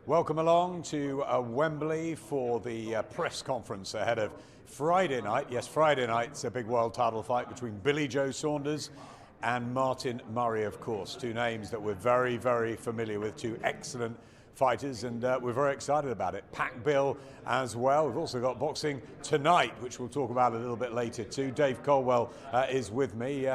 Welcome along to Wembley for the press conference ahead of Friday night. Yes, Friday night's a big world title fight between Billy Joe Saunders and Martin Murray, of course. Two names that we're very, very familiar with, two excellent fighters, and we're very excited about it. Packed bill as well. We've also got boxing tonight, which we'll talk about a little bit later too. Dave Colwell is with me.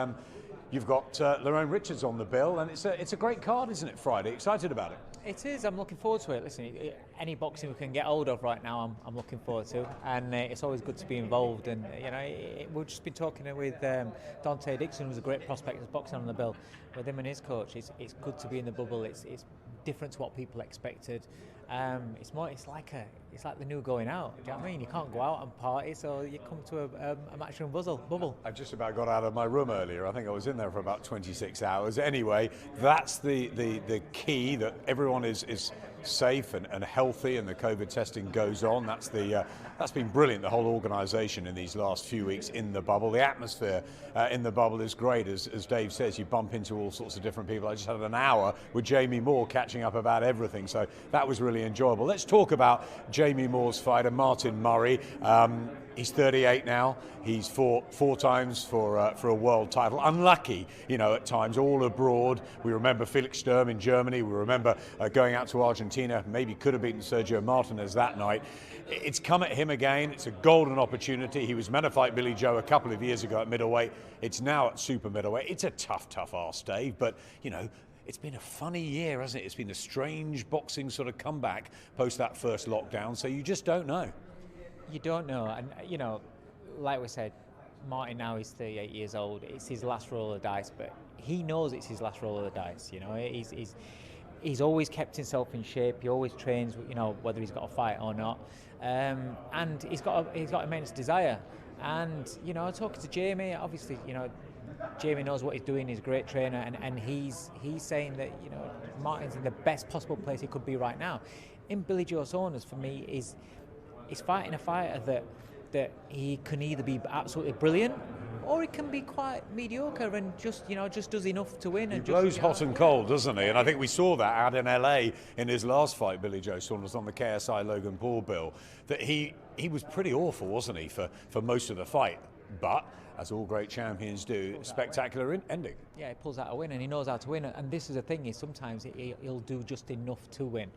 You've got Lorraine Richards on the bill, and it's a great card, isn't it, Friday? Excited about it? It is. I'm looking forward to it. Listen, any boxing we can get hold of right now, I'm looking forward to, and it's always good to be involved. And we've just been talking with Dante Dixon, who's a great prospect that's boxing on the bill, with him and his coach. It's good to be in the bubble. It's different to what people expected. It's like the new going out. Do you know what I mean? You can't go out and party, so you come to a matchroom bubble. I just about got out of my room earlier. I think I was in there for about 26 hours. Anyway, that's the key, that everyone is safe and healthy, and the COVID testing goes on. That's been brilliant, the whole organisation in these last few weeks in the bubble. The atmosphere in the bubble is great. As Dave says, you bump into all sorts of different people. I just had an hour with Jamie Moore catching up about everything, so that was really enjoyable. Let's talk about Jamie Moore's fighter, Martin Murray. He's 38 now. He's fought four times for a world title. Unlucky, at times, all abroad. We remember Felix Sturm in Germany. We remember going out to Argentina. Maybe could have beaten Sergio Martinez that night. It's come at him again. It's a golden opportunity. He was meant to fight Billy Joe a couple of years ago at middleweight. It's now at super middleweight. It's a tough ask, Dave, but, it's been a funny year, hasn't it? It's been a strange boxing sort of comeback post that first lockdown, so you just don't know. You don't know, and like we said, Martin now is 38 years old. It's his last roll of the dice, but he knows it's his last roll of the dice. He's always kept himself in shape. He always trains, whether he's got a fight or not, and he's got immense desire. And talking to Jamie, obviously, Jamie knows what he's doing. He's a great trainer, and he's saying that Martin's in the best possible place he could be right now. In Billy Joe Saunders, for me, is fighting a fighter that he can either be absolutely brilliant, or he can be quite mediocre and just does enough to win. He blows hot and cold, doesn't he? And I think we saw that out in LA in his last fight, Billy Joe Saunders, on the KSI Logan Paul bill, that he was pretty awful, wasn't he, for most of the fight. But as all great champions do, spectacular ending. Yeah, he pulls out a win, and he knows how to win. And this is the thing: is sometimes he'll do just enough to win.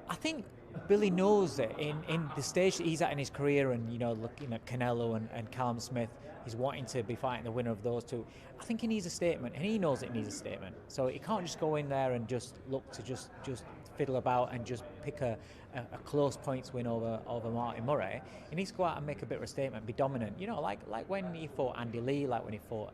I think Billy knows that in the stage that he's at in his career, and looking at Canelo and Callum Smith, he's wanting to be fighting the winner of those two. I think he needs a statement, and he knows it needs a statement. So he can't just go in there and just look to just fiddle about and just pick a close points win over Martin Murray. He needs to go out and make a bit of a statement, be dominant. Like when he fought Andy Lee, like when he fought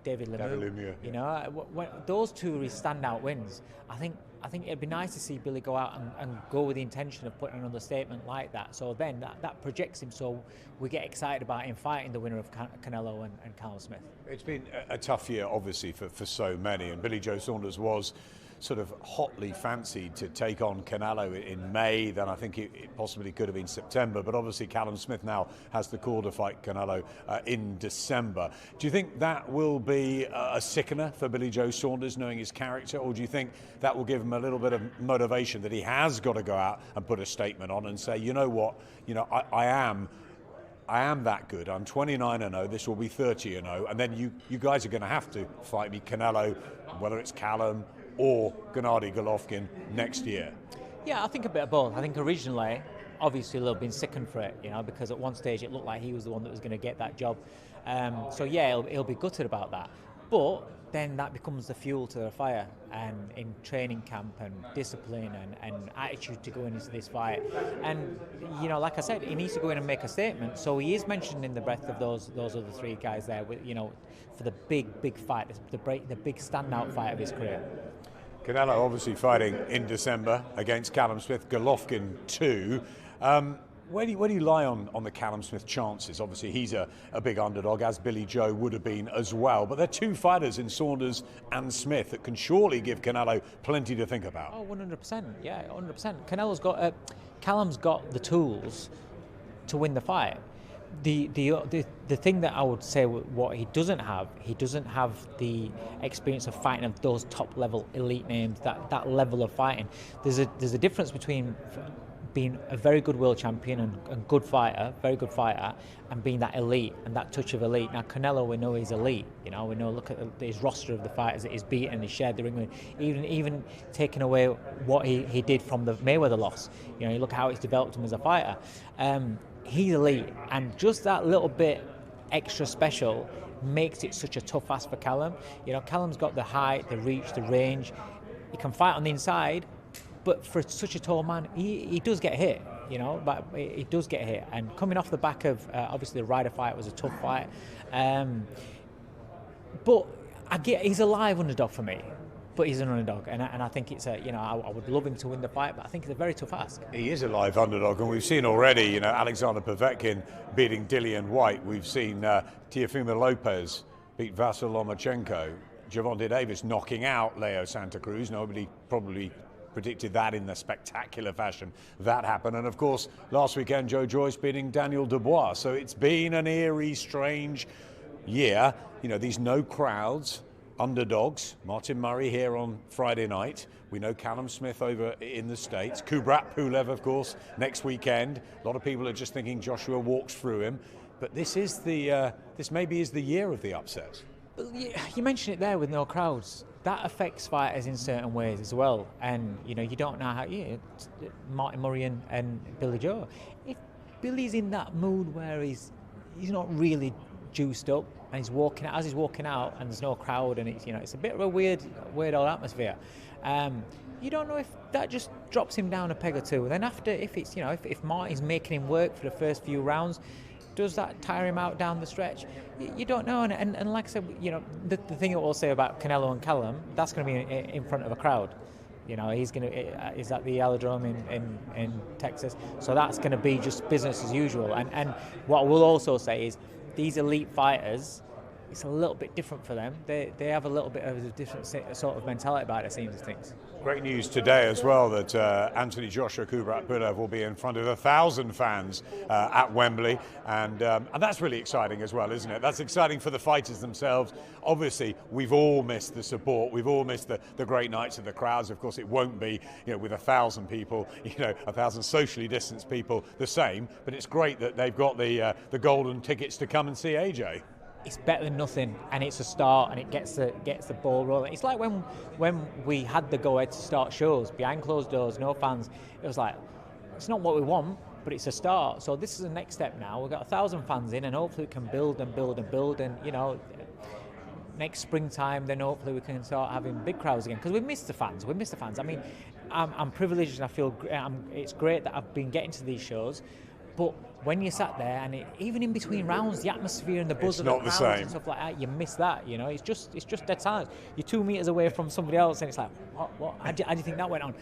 David Lemieux. When those two are his standout wins. I think it'd be nice to see Billy go out and go with the intention of putting another statement like that. So then that projects him, so we get excited about him fighting the winner of Canelo and Callum Smith. It's been a tough year, obviously, for so many, and Billy Joe Saunders was sort of hotly fancied to take on Canelo in May. Then I think it possibly could have been September, but obviously Callum Smith now has the call to fight Canelo in December. Do you think that will be a sickener for Billy Joe Saunders, knowing his character, or do you think that will give him a little bit of motivation that he has got to go out and put a statement on and say, you know what, I am that good. I'm 29-0. This will be 30-0, and then you guys are going to have to fight me, Canelo, whether it's Callum or Gennady Golovkin next year. Yeah, I think a bit of both. I think originally, obviously, they've been sickened for it, because at one stage it looked like he was the one that was going to get that job. So yeah, he'll be gutted about that. But then that becomes the fuel to the fire, and in training camp and discipline and attitude to going into this fight. And like I said, he needs to go in and make a statement. So he is mentioned in the breath of those other three guys there, for the big fight, the big standout fight of his career. Canelo obviously fighting in December against Callum Smith, Golovkin too. Where do you lie on the Callum Smith chances? Obviously, he's a big underdog, as Billy Joe would have been as well. But there are two fighters in Saunders and Smith that can surely give Canelo plenty to think about. Oh, 100%. Yeah, 100%. Callum's got the tools to win the fight. The thing that I would say what he doesn't have the experience of fighting of those top level elite names, that level of fighting. There's a difference between being a very good world champion and good fighter, very good fighter, and being that elite and that touch of elite. Now Canelo, we know he's elite. We know, look at his roster of the fighters that he's beaten and he shared the ring with. Even taking away what he did from the Mayweather loss. You look at how he's developed him as a fighter. He's elite, and just that little bit extra special makes it such a tough ask for Callum. Callum's got the height, the reach, the range. He can fight on the inside, but for such a tall man, he does get hit. But he does get hit. And coming off the back of obviously the Ryder fight was a tough fight, but he's a live underdog for me. But he's an underdog, and I think it's I would love him to win the fight, but I think it's a very tough ask. He is a live underdog, and we've seen already, Alexander Povetkin beating Dillian White. We've seen Teofimo Lopez beat Vasyl Lomachenko. Gervonta Davis knocking out Leo Santa Cruz. Nobody probably predicted that in the spectacular fashion that happened. And of course, last weekend, Joe Joyce beating Daniel Dubois. So it's been an eerie, strange year. These no crowds. Underdogs, Martin Murray here on Friday night. We know Callum Smith over in the States. Kubrat Pulev, of course, next weekend. A lot of people are just thinking Joshua walks through him. But this maybe is the year of the upsets. You mentioned it there with no crowds. That affects fighters in certain ways as well. And, you don't know how... Martin Murray and Billy Joe. If Billy's in that mood where he's not really juiced up, and he's walking out and there's no crowd, and it's a bit of a weird old atmosphere. You don't know if that just drops him down a peg or two. And then after, if Martin's making him work for the first few rounds, does that tire him out down the stretch? You don't know. And like I said, the thing that we'll say about Canelo and Callum, that's going to be in front of a crowd. He's is at the Aerodrome in Texas, so that's going to be just business as usual. And what we'll also say is, these elite fighters, it's a little bit different for them. They have a little bit of a different sort of mentality about it, it seems, things. Great news today as well that Anthony Joshua Kubrat Pulev will be in front of 1,000 fans at Wembley, and that's really exciting as well, isn't it? That's exciting for the fighters themselves. Obviously, we've all missed the support. We've all missed the great nights of the crowds. Of course, it won't be with 1,000 people, 1,000 socially distanced people the same. But it's great that they've got the golden tickets to come and see AJ. It's better than nothing, and it's a start, and it gets the ball rolling. It's like when we had the go-ahead to start shows behind closed doors, no fans. It was like, it's not what we want, but it's a start. So this is the next step now. We've got 1,000 fans in, and hopefully we can build and build and build. And next springtime, then hopefully we can start having big crowds again, because we miss the fans. I mean, I'm privileged, and I feel it's great that I've been getting to these shows. But when you sat there, and even in between rounds, the atmosphere and the buzz of the crowds and stuff like that, you miss that. It's just dead silence. You're 2 meters away from somebody else, and it's like, what? How do you think that went on?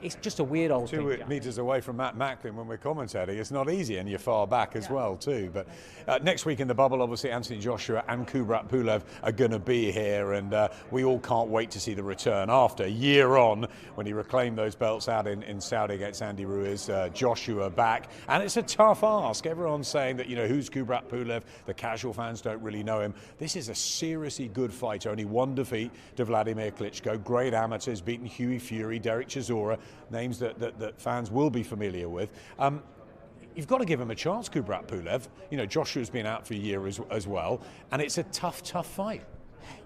It's just a weird old thing. 2 meters away from Matt Macklin when we're commentating, it's not easy, and you're far back as well too. But next week in the bubble, obviously Anthony Joshua and Kubrat Pulev are going to be here, and we all can't wait to see the return after a year on when he reclaimed those belts out in Saudi against Andy Ruiz. Joshua back, and it's a tough ask. Everyone's saying that who's Kubrat Pulev. The casual fans don't really know him. This is a seriously good fighter. Only one defeat to Vladimir Klitschko. Great amateurs, beaten Hughie Fury, Derek Chisora. Names that fans will be familiar with. You've got to give him a chance, Kubrat Pulev. Joshua's been out for a year as well, and it's a tough fight.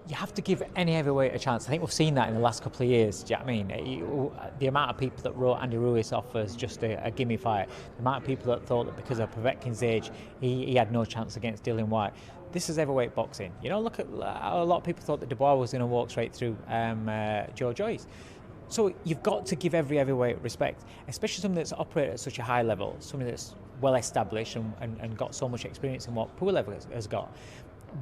You have to give any heavyweight a chance. I think we've seen that in the last couple of years. Do you know what I mean? The amount of people that wrote Andy Ruiz off as just a gimme fight, the amount of people that thought that because of Povetkin's age, he had no chance against Dillian White. This is heavyweight boxing. Look at how a lot of people thought that Dubois was going to walk straight through Joe Joyce. So you've got to give every heavyweight respect, especially something that's operated at such a high level, something that's well established and got so much experience in what Pulev has got.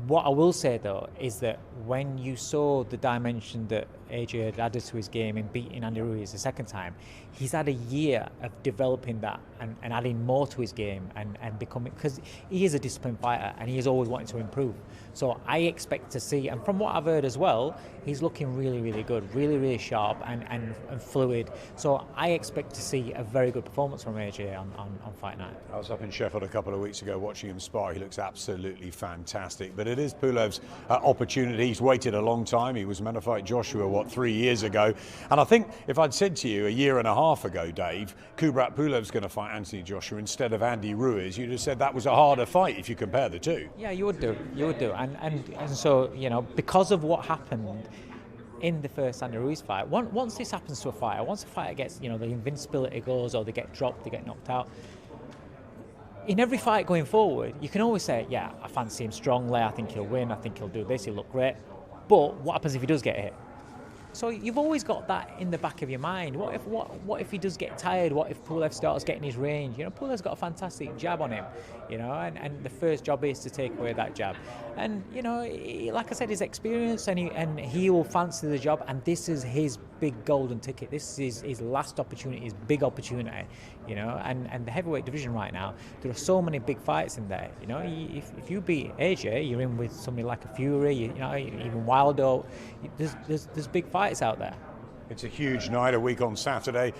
What I will say though is that when you saw the dimension that AJ had added to his game in beating Andy Ruiz the second time, he's had a year of developing that and adding more to his game and becoming, because he is a disciplined fighter and he is always wanting to improve. So I expect to see, and from what I've heard as well, he's looking really, really good, really, really sharp and fluid. So I expect to see a very good performance from AJ on fight night. I was up in Sheffield a couple of weeks ago watching him spar. He looks absolutely fantastic. But it is Pulev's opportunity. He's waited a long time. He was meant to fight Joshua, 3 years ago? And I think if I'd said to you a year and a half ago, Dave, Kubrat Pulev's going to fight Anthony Joshua instead of Andy Ruiz, you'd have said that was a harder fight if you compare the two. Yeah, you would do. And so, you know, because of what happened in the first Andy Ruiz fight, once this happens to a fighter, once a fighter gets, you know, the invincibility goes, or they get dropped, they get knocked out, in every fight going forward, you can always say, yeah, I fancy him strongly, I think he'll win, I think he'll do this, he'll look great. But what happens if he does get hit? So you've always got that in the back of your mind. What if he does get tired? What if Pulev starts getting his range? You know, Pulev's got a fantastic jab on him, you know, and the first job is to take away that jab. And, you know, like I said, his experience, and he will fancy the job, and this is his big golden ticket. This is his last opportunity, his big opportunity, you know, and the heavyweight division right now, there are so many big fights in there, you know. If you beat AJ, you're in with somebody like a Fury, you know, even Wilder. There's big fights out there. It's a huge night, a week on Saturday.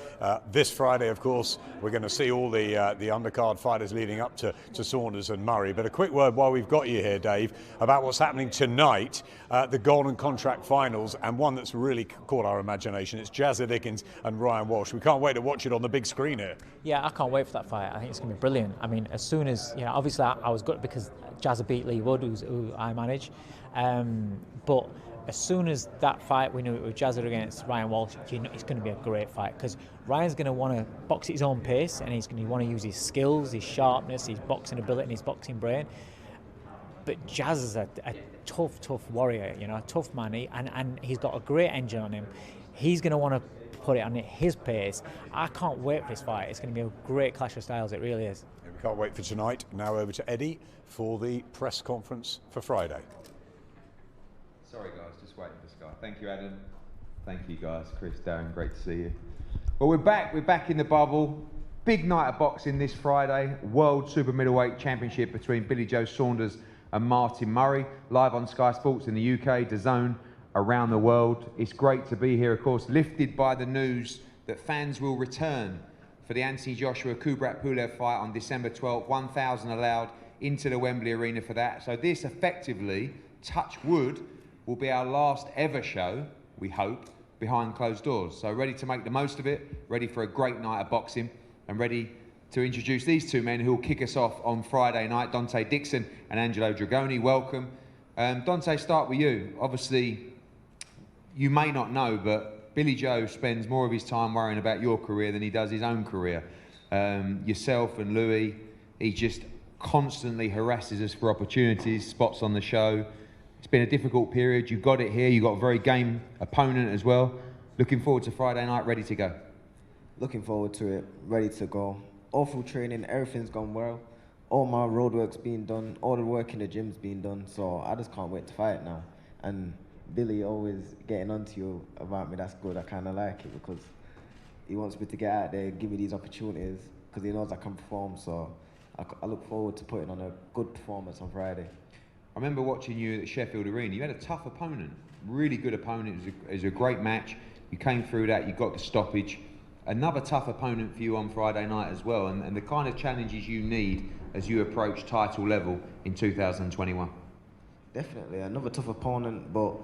This Friday, of course, we're going to see all the undercard fighters leading up to Saunders and Murray. But a quick word while we've got you here, Dave, about what's happening tonight, the Golden Contract Finals, and one that's really caught our imagination. It's Jazza Dickens and Ryan Walsh. We can't wait to watch it on the big screen here. Yeah, I can't wait for that fight. I think it's going to be brilliant. I mean, as soon as, you know, obviously I was good because Jazza beat Lee Wood, who I manage, but as soon as that fight, we knew it was Jazza against Ryan Walsh, you know, it's going to be a great fight, because Ryan's going to want to box at his own pace, and he's going to want to use his skills, his sharpness, his boxing ability, and his boxing brain. But Jazza's a tough warrior, you know, a tough man, and he's got a great engine on him. He's going to want to put it on his pace. I can't wait for this fight. It's going to be a great clash of styles, it really is. Yeah, we can't wait for tonight. Now over to Eddie for the press conference for Friday. Sorry guys, just waiting for Sky. Thank you, Adam. Thank you guys. Chris, Darren, great to see you. Well, we're back in the bubble. Big night of boxing this Friday. World Super Middleweight Championship between Billy Joe Saunders and Martin Murray. Live on Sky Sports in the UK, DAZN around the world. It's great to be here, of course, lifted by the news that fans will return for the Anthony Joshua Kubrat Pulev fight on December 12th. 1,000 allowed into the Wembley Arena for that. So this effectively, touch wood, will be our last ever show, we hope, behind closed doors. So ready to make the most of it, ready for a great night of boxing, and ready to introduce these two men who will kick us off on Friday night, Dante Dixon and Angelo Dragoni. Welcome. Dante, start with you. Obviously, you may not know, but Billy Joe spends more of his time worrying about your career than he does his own career. Yourself and Louis, he just constantly harasses us for opportunities, spots on the show. It's been a difficult period. You got it here. You got a very game opponent as well. Looking forward to Friday night, ready to go. Looking forward to it, ready to go. All through training, everything's gone well. All my road work's been done. All the work in the gym's been done. So I just can't wait to fight now. And Billy always getting onto you about me. That's good. I kind of like it, because he wants me to get out there, give me these opportunities, because he knows I can perform. So I look forward to putting on a good performance on Friday. I remember watching you at Sheffield Arena. You had a tough opponent, really good opponent. It was a great match. You came through that, you got the stoppage. Another tough opponent for you on Friday night as well, and the kind of challenges you need as you approach title level in 2021. Definitely, another tough opponent, but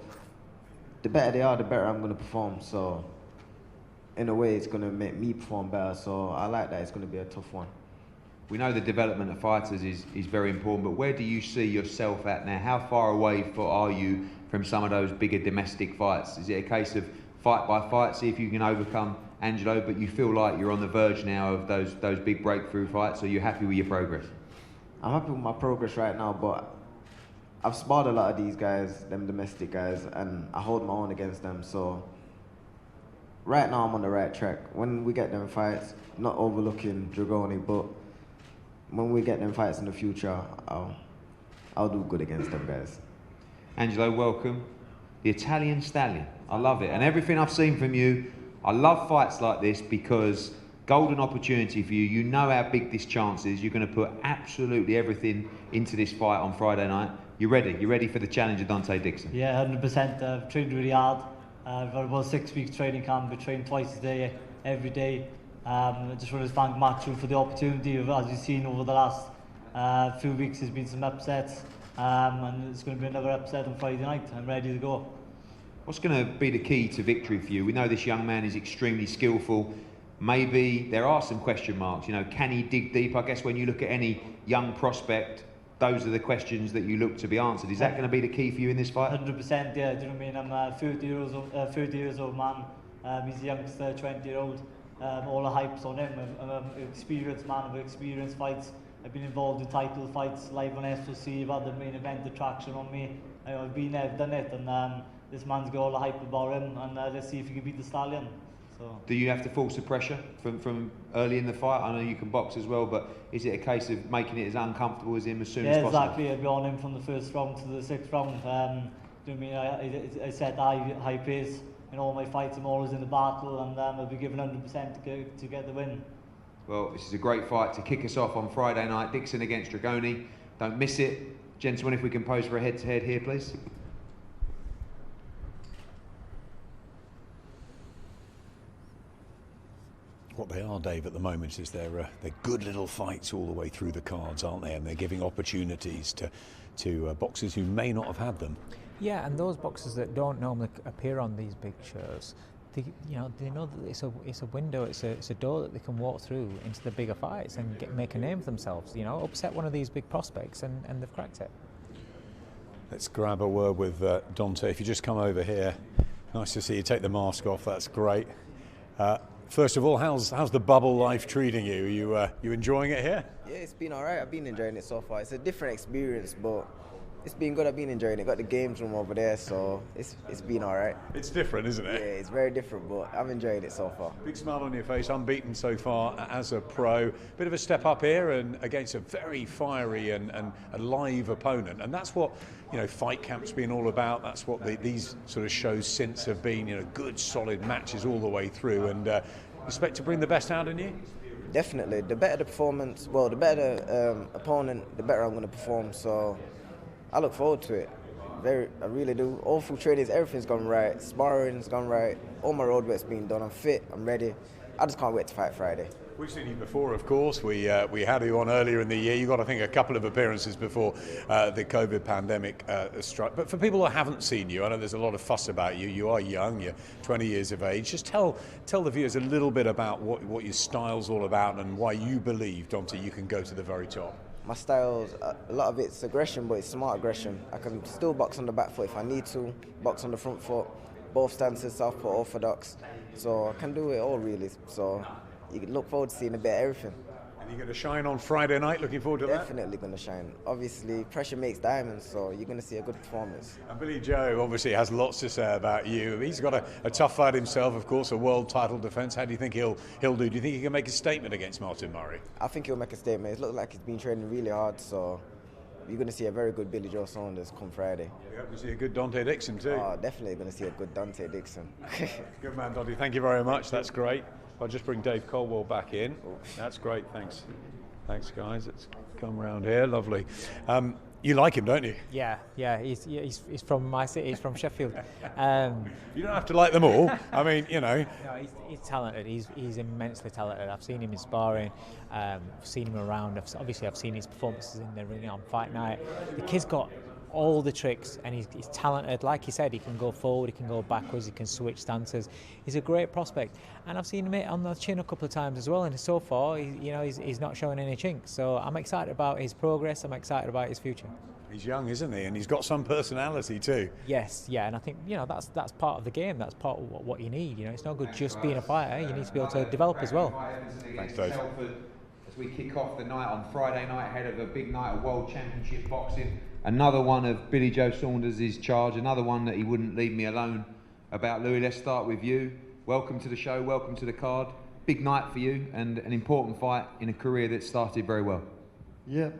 the better they are, the better I'm going to perform. So in a way, it's going to make me perform better. So I like that. It's going to be a tough one. We know the development of fighters is very important, but where do you see yourself at now? How far away are you from some of those bigger domestic fights? Is it a case of fight by fight, see if you can overcome Angelo, but you feel like you're on the verge now of those big breakthrough fights? Are you happy with your progress? I'm happy with my progress right now, but I've sparred a lot of these guys, them domestic guys, and I hold my own against them. So right now I'm on the right track. When we get them fights, not overlooking Dragoni, but when we get them fights in the future, I'll do good against them guys. Angelo, welcome. the Italian Stallion. I love it. And everything I've seen from you, I love fights like this because golden opportunity for you. You know how big this chance is. You're going to put absolutely everything into this fight on Friday night. You're ready. You're ready for the challenge of Dante Dixon. Yeah, 100%. I've trained really hard. I've got about 6 weeks training camp. We train twice a day, every day. I just want to thank Matthew for the opportunity. As you've seen over the last few weeks, there's been some upsets, and it's going to be another upset on Friday night. I'm ready to go. What's going to be the key to victory for you? We know this young man is extremely skillful. Maybe there are some question marks. You know, can he dig deep? I guess when you look at any young prospect, those are the questions that you look to be answered. Is that going to be the key for you in this fight? 100%, yeah. Do you know what I mean? I'm a 30 years old man. He's a youngster, 20-year-old. All the hype's on him. I'm an experienced man. I've experienced fights. I've been involved in title fights live on SOC. I've had the main event attraction on me. I've been there, done it, and this man's got all the hype about him. And let's see if he can beat the Stallion. So. Do you have to force the pressure from early in the fight? I know you can box as well, but is it a case of making it as uncomfortable as him as soon as possible? Yeah, exactly. I'll be on him from the first round to the 6th round. Do you know what I mean? I set high pace in all my fights. I'm always in the battle, and I'll be giving 100% to get the win. Well, this is a great fight to kick us off on Friday night. Dixon against Dragoni. Don't miss it. Gentlemen, if we can pose for a head-to-head here, please. What they are, Dave, at the moment is they're good little fights all the way through the cards, aren't they? And they're giving opportunities to boxers who may not have had them. Yeah, and those boxers that don't normally appear on these big shows, they know that it's a window, it's a door that they can walk through into the bigger fights and make a name for themselves. You know, upset one of these big prospects, and they've cracked it. Let's grab a word with Dante. If you just come over here, nice to see you. Take the mask off. That's great. First of all, how's the bubble life treating you? Are you enjoying it here? Yeah, it's been all right. I've been enjoying it so far. It's a different experience, but it's been good. I've been enjoying it. Got the games room over there, so it's been all right. It's different, isn't it? Yeah, it's very different, but I've enjoyed it so far. Big smile on your face, unbeaten so far as a pro. Bit of a step up here and against a very fiery and a live opponent. And that's what, you know, fight camp's been all about. That's what these sort of shows since have been, you know, good solid matches all the way through. And expect to bring the best out in you? Definitely. The better the performance, well, the better opponent, the better I'm going to perform. So I look forward to it. I really do. All through training, everything's gone right. Sparring's gone right. All my road work's been done. I'm fit. I'm ready. I just can't wait to fight Friday. We've seen you before, of course. We had you on earlier in the year. You got, I think, a couple of appearances before the COVID pandemic struck. But for people who haven't seen you, I know there's a lot of fuss about you. You are young. You're 20 years of age. Just tell the viewers a little bit about what your style's all about and why you believe, Dante, you can go to the very top. My style's, a lot of it's aggression, but it's smart aggression. I can still box on the back foot if I need to, box on the front foot, both stances, southpaw, orthodox. So I can do it all, really. So you can look forward to seeing a bit of everything. And you're going to shine on Friday night, looking forward to that? Definitely going to shine. Obviously, pressure makes diamonds, so you're going to see a good performance. And Billy Joe obviously has lots to say about you. He's got a tough fight himself, of course, a world title defence. How do you think he'll do? Do you think he can make a statement against Martin Murray? I think he'll make a statement. It looks like he's been training really hard, so you're going to see a very good Billy Joe Saunders come Friday. We hope to see a good Dante Dixon too. Oh, definitely going to see a good Dante Dixon. Good man, Dante. Thank you very much. That's great. I'll just bring Dave Colwell back in. That's great. Thanks. Thanks, guys. Let's come round here. Lovely. You like him, don't you? Yeah. He's from my city. He's from Sheffield. You don't have to like them all. I mean, you know. No, he's talented. He's immensely talented. I've seen him in sparring. I've seen him around. I've seen his performances in the ring on fight night. The kid's got all the tricks, and he's talented. Like he said, he can go forward, he can go backwards, he can switch stances. He's a great prospect, and I've seen him hit on the chin a couple of times as well. And so far, he's not showing any chinks. So I'm excited about his progress. I'm excited about his future. He's young, isn't he? And he's got some personality too. Yes, yeah, and I think that's part of the game. That's part of what you need. It's no good just being a fighter. You need to be able to develop as well. Thanks, Dave. As we kick off the night on Friday night ahead of a big night of World Championship boxing. Another one of Billy Joe Saunders' charge, another one that he wouldn't leave me alone about. Louis, let's start with you. Welcome to the show, welcome to the card. Big night for you and an important fight in a career that started very well. Yeah,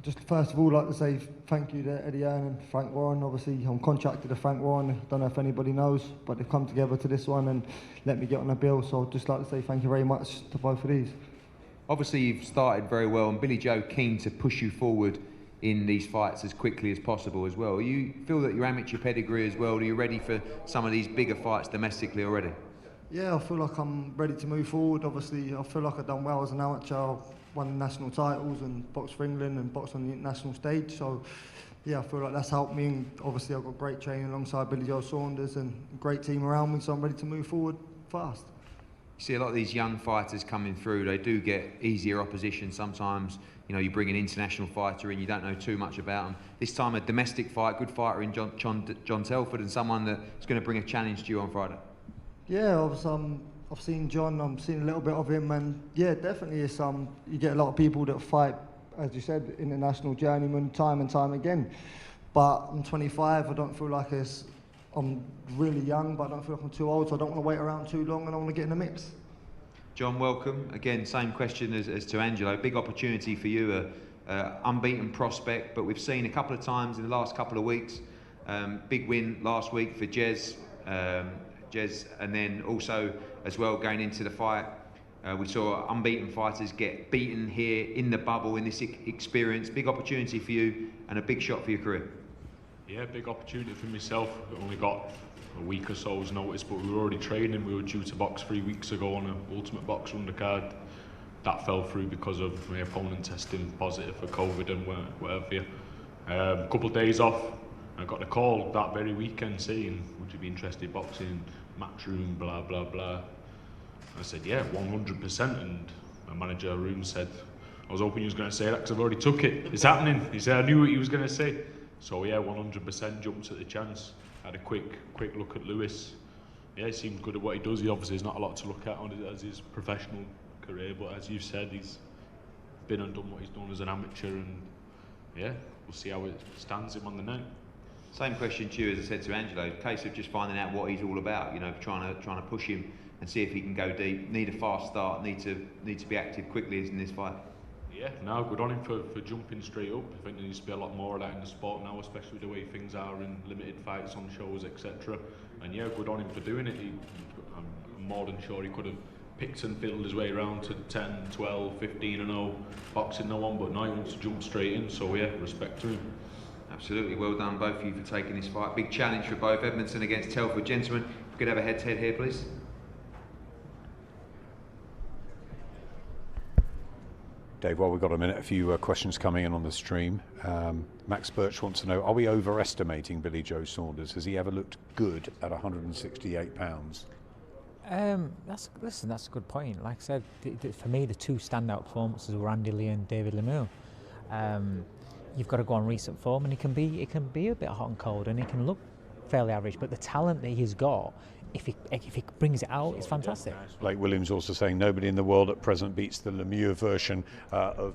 Just first of all, like to say thank you to Eddie Hearn and Frank Warren. Obviously, I'm contracted to Frank Warren. I don't know if anybody knows, but they've come together to this one and let me get on the bill. So I'd just like to say thank you very much to both of these. Obviously, you've started very well, and Billy Joe keen to push you forward in these fights as quickly as possible as well. You feel that your amateur pedigree as well, are you ready for some of these bigger fights domestically already? Yeah, I feel like I'm ready to move forward. Obviously, I feel like I've done well as an amateur. I've won national titles and boxed for England and boxed on the international stage. So, yeah, I feel like that's helped me. And obviously, I've got great training alongside Billy Joe Saunders and a great team around me, so I'm ready to move forward fast. You see a lot of these young fighters coming through, they do get easier opposition sometimes. You know, you bring an international fighter in, you don't know too much about them. This time a domestic fight, good fighter in John Telford, and someone that's going to bring a challenge to you on Friday. Yeah, I've seen John, I've seen a little bit of him, and yeah, definitely it's you get a lot of people that fight, as you said, international journeyman time and time again. But I'm 25, I don't feel like I'm really young, but I don't feel like I'm too old, so I don't want to wait around too long and I want to get in the mix. John, welcome. Again, same question as to Angelo. Big opportunity for you, unbeaten prospect, but we've seen a couple of times in the last couple of weeks, big win last week for Jez, and then also as well going into the fight, we saw unbeaten fighters get beaten here in the bubble in this experience. Big opportunity for you and a big shot for your career. Yeah, big opportunity for myself. I only got a week or so's notice, but we were already training. We were due to box 3 weeks ago on an Ultimate Box undercard. That fell through because of my opponent testing positive for COVID and whatever. A couple of days off, I got a call that very weekend saying, would you be interested in boxing, matchroom, blah, blah, blah. I said, yeah, 100%. And my manager, Room, said, I was hoping you was going to say that because I've already took it. It's happening. He said, I knew what he was going to say. So yeah, 100% jumped at the chance. Had a quick look at Lewis. Yeah, he seemed good at what he does. He obviously has not a lot to look at on his professional career, but as you've said, he's been and done what he's done as an amateur, and yeah, we'll see how it stands him on the night. Same question to you as I said to Angelo. Case of just finding out what he's all about. You know, trying to push him and see if he can go deep. Need a fast start. Need to be active quickly in this fight. Yeah, no, good on him for jumping straight up. I think there needs to be a lot more of that in the sport now, especially the way things are in limited fights on shows, etc. And yeah, good on him for doing it. I'm more than sure he could have picked and fiddled his way around to 10, 12, 15 and 0, boxing no one, but now he wants to jump straight in, so yeah, respect to him. Absolutely, well done both of you for taking this fight. Big challenge for both, Edmondson against Telford. Gentlemen, if we could have a head-to-head here, please. Dave, while we've got a minute, a few questions coming in on the stream. Max Birch wants to know, are we overestimating Billy Joe Saunders? Has he ever looked good at 168 pounds? That's a good point. Like I said, for me, the two standout performances were Andy Lee and David Lemieux. You've got to go on recent form, and he can be a bit hot and cold, and he can look fairly average. But the talent that he's got, if he brings it out, it's fantastic. Blake Williams also saying nobody in the world at present beats the Lemieux version of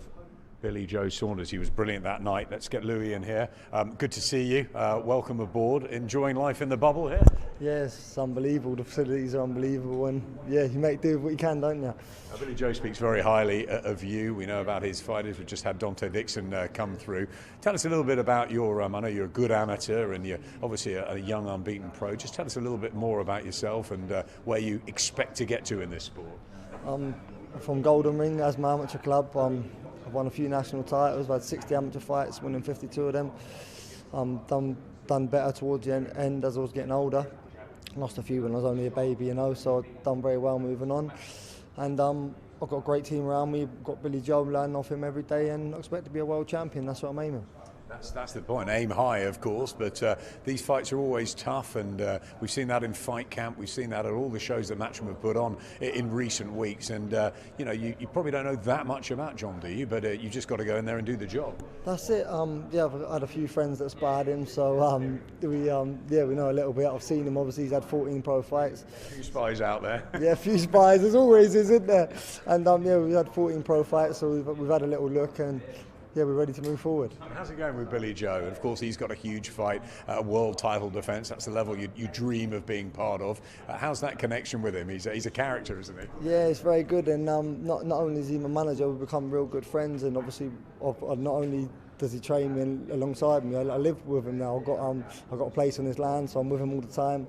Billy Joe Saunders. He was brilliant that night. Let's get Louis in here. Good to see you. Welcome aboard. Enjoying life in the bubble here? Yes, it's unbelievable. The facilities are unbelievable, and yeah, you make do with what you can, don't you? Billy Joe speaks very highly of you. We know about his fighters. We've just had Dante Dixon come through. Tell us a little bit about your, I know you're a good amateur and you're obviously a young unbeaten pro. Just tell us a little bit more about yourself and where you expect to get to in this sport. From Golden Ring as my amateur club. I've won a few national titles. I've had 60 amateur fights, winning 52 of them. Done better towards the end as I was getting older. Lost a few when I was only a baby, so I've done very well moving on. And I've got a great team around me. Got Billy Joe, learning off him every day, and I expect to be a world champion. That's what I'm aiming. That's the point. Aim high, of course, but these fights are always tough, and we've seen that in Fight Camp. We've seen that at all the shows that Matchroom have put on in recent weeks. And you probably don't know that much about John, do you? But you just got to go in there and do the job. That's it. Yeah, I've had a few friends that sparred him, so we know a little bit. I've seen him. Obviously, he's had 14 pro fights. A few spies out there. Yeah, a few spies. There's always, isn't there? And we've had 14 pro fights, so we've had a little look and. yeah, we're ready to move forward. How's it going with Billy Joe? And of course, he's got a huge fight, a world title defence. That's the level you dream of being part of. How's that connection with him? He's a character, isn't he? Yeah, it's very good, and not only is he my manager, we've become real good friends, and obviously not only does he train me alongside me, I live with him now. I've got a place on his land, so I'm with him all the time,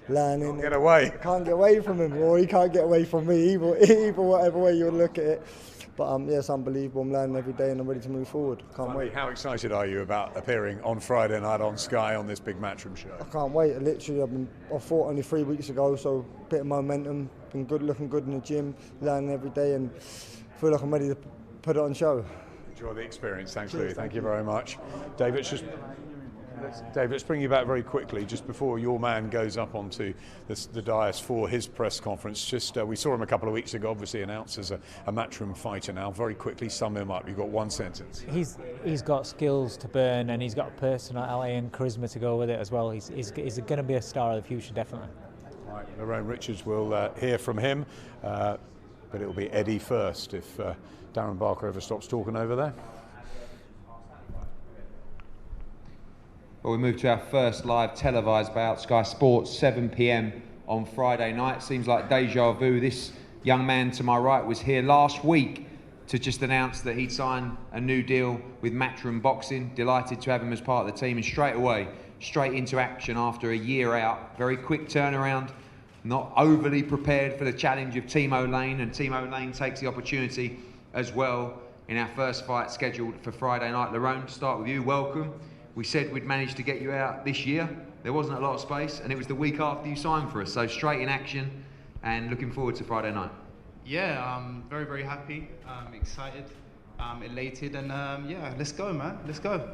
learning. Can't get away. Can't get away from him, or he can't get away from me, either whatever way you look at it. But yeah, it's unbelievable. I'm learning every day and I'm ready to move forward. Can't wait. How excited are you about appearing on Friday night on Sky on this big matchroom show? I can't wait. Literally, I fought only 3 weeks ago, so a bit of momentum. Been good, looking good in the gym, learning every day, and feel like I'm ready to put it on show. Enjoy the experience. Thanks, Louis. Thank you very much. David, let's bring you back very quickly, just before your man goes up onto the dais for his press conference. We saw him a couple of weeks ago, obviously announced as a matchroom fighter now. Very quickly, sum him up. You've got one sentence. He's got skills to burn, and he's got personality and charisma to go with it as well. He's going to be a star of the future, definitely. Right, Lorraine Richards will hear from him, but it will be Eddie first if Darren Barker ever stops talking over there. Well, we move to our first live televised bout, Sky Sports, 7 p.m. on Friday night. Seems like deja vu. This young man to my right was here last week to just announce that he'd signed a new deal with Matchroom Boxing. Delighted to have him as part of the team, and straight away, straight into action after a year out. Very quick turnaround, not overly prepared for the challenge of Timo Lane, and Timo Lane takes the opportunity as well in our first fight scheduled for Friday night. Lerone, to start with you, welcome. We said we'd managed to get you out this year. There wasn't a lot of space, and it was the week after you signed for us. So straight in action, and looking forward to Friday night. Yeah, I'm very, very happy. I'm excited, elated, and yeah, let's go, man. Let's go.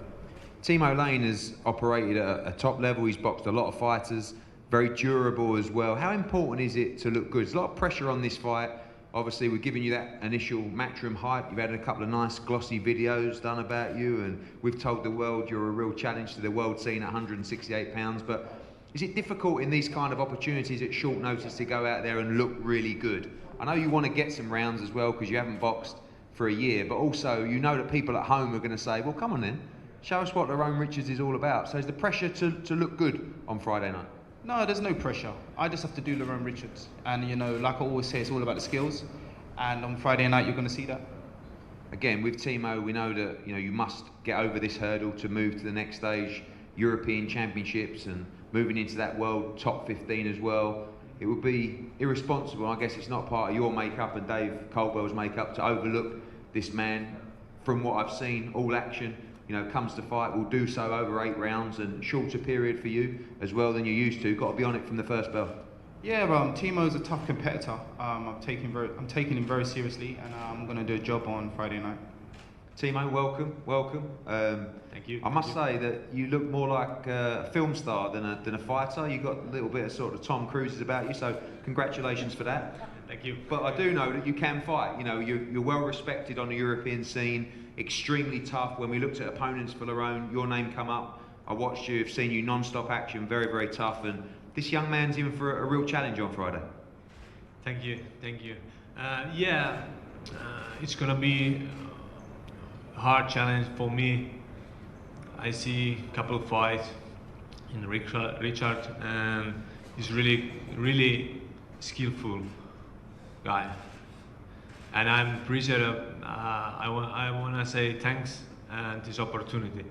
Timo Lane has operated at a top level. He's boxed a lot of fighters, very durable as well. How important is it to look good? There's a lot of pressure on this fight. Obviously, we're giving you that initial Matchroom hype. You've had a couple of nice glossy videos done about you, and we've told the world you're a real challenge to the world scene at 168 pounds. But is it difficult in these kind of opportunities at short notice to go out there and look really good? I know you want to get some rounds as well because you haven't boxed for a year, but also you know that people at home are going to say, well, come on then, show us what Lerone Richards is all about. So is the pressure to look good on Friday night? No, there's no pressure. I just have to do Lerone Richards. And, you know, like I always say, it's all about the skills. And on Friday night, you're going to see that. Again, with Timo, we know that, you know, you must get over this hurdle to move to the next stage, European Championships, and moving into that world top 15 as well. It would be irresponsible, I guess it's not part of your makeup and Dave Caldwell's makeup, to overlook this man. From what I've seen, all action, you know, comes to fight, will do so over 8 rounds, and shorter period for you as well than you used to. Got to be on it from the first bell. Yeah, Timo's a tough competitor. I'm taking him very seriously, and I'm going to do a job on Friday night. Timo, welcome. Thank you. I must say that you look more like a film star than a fighter. You've got a little bit of sort of Tom Cruise's about you, so congratulations for that. Thank you. But I do know that you can fight. You know, you're well respected on the European scene, extremely tough. When we looked at opponents for Lerone, your name come up. I watched you, have seen you non-stop action, very, very tough. And this young man's in for a real challenge on Friday. Thank you. It's gonna be a hard challenge for me. I see a couple of fights in Richard, and he's really skillful guy. And I'm appreciative. I want to say thanks and this opportunity.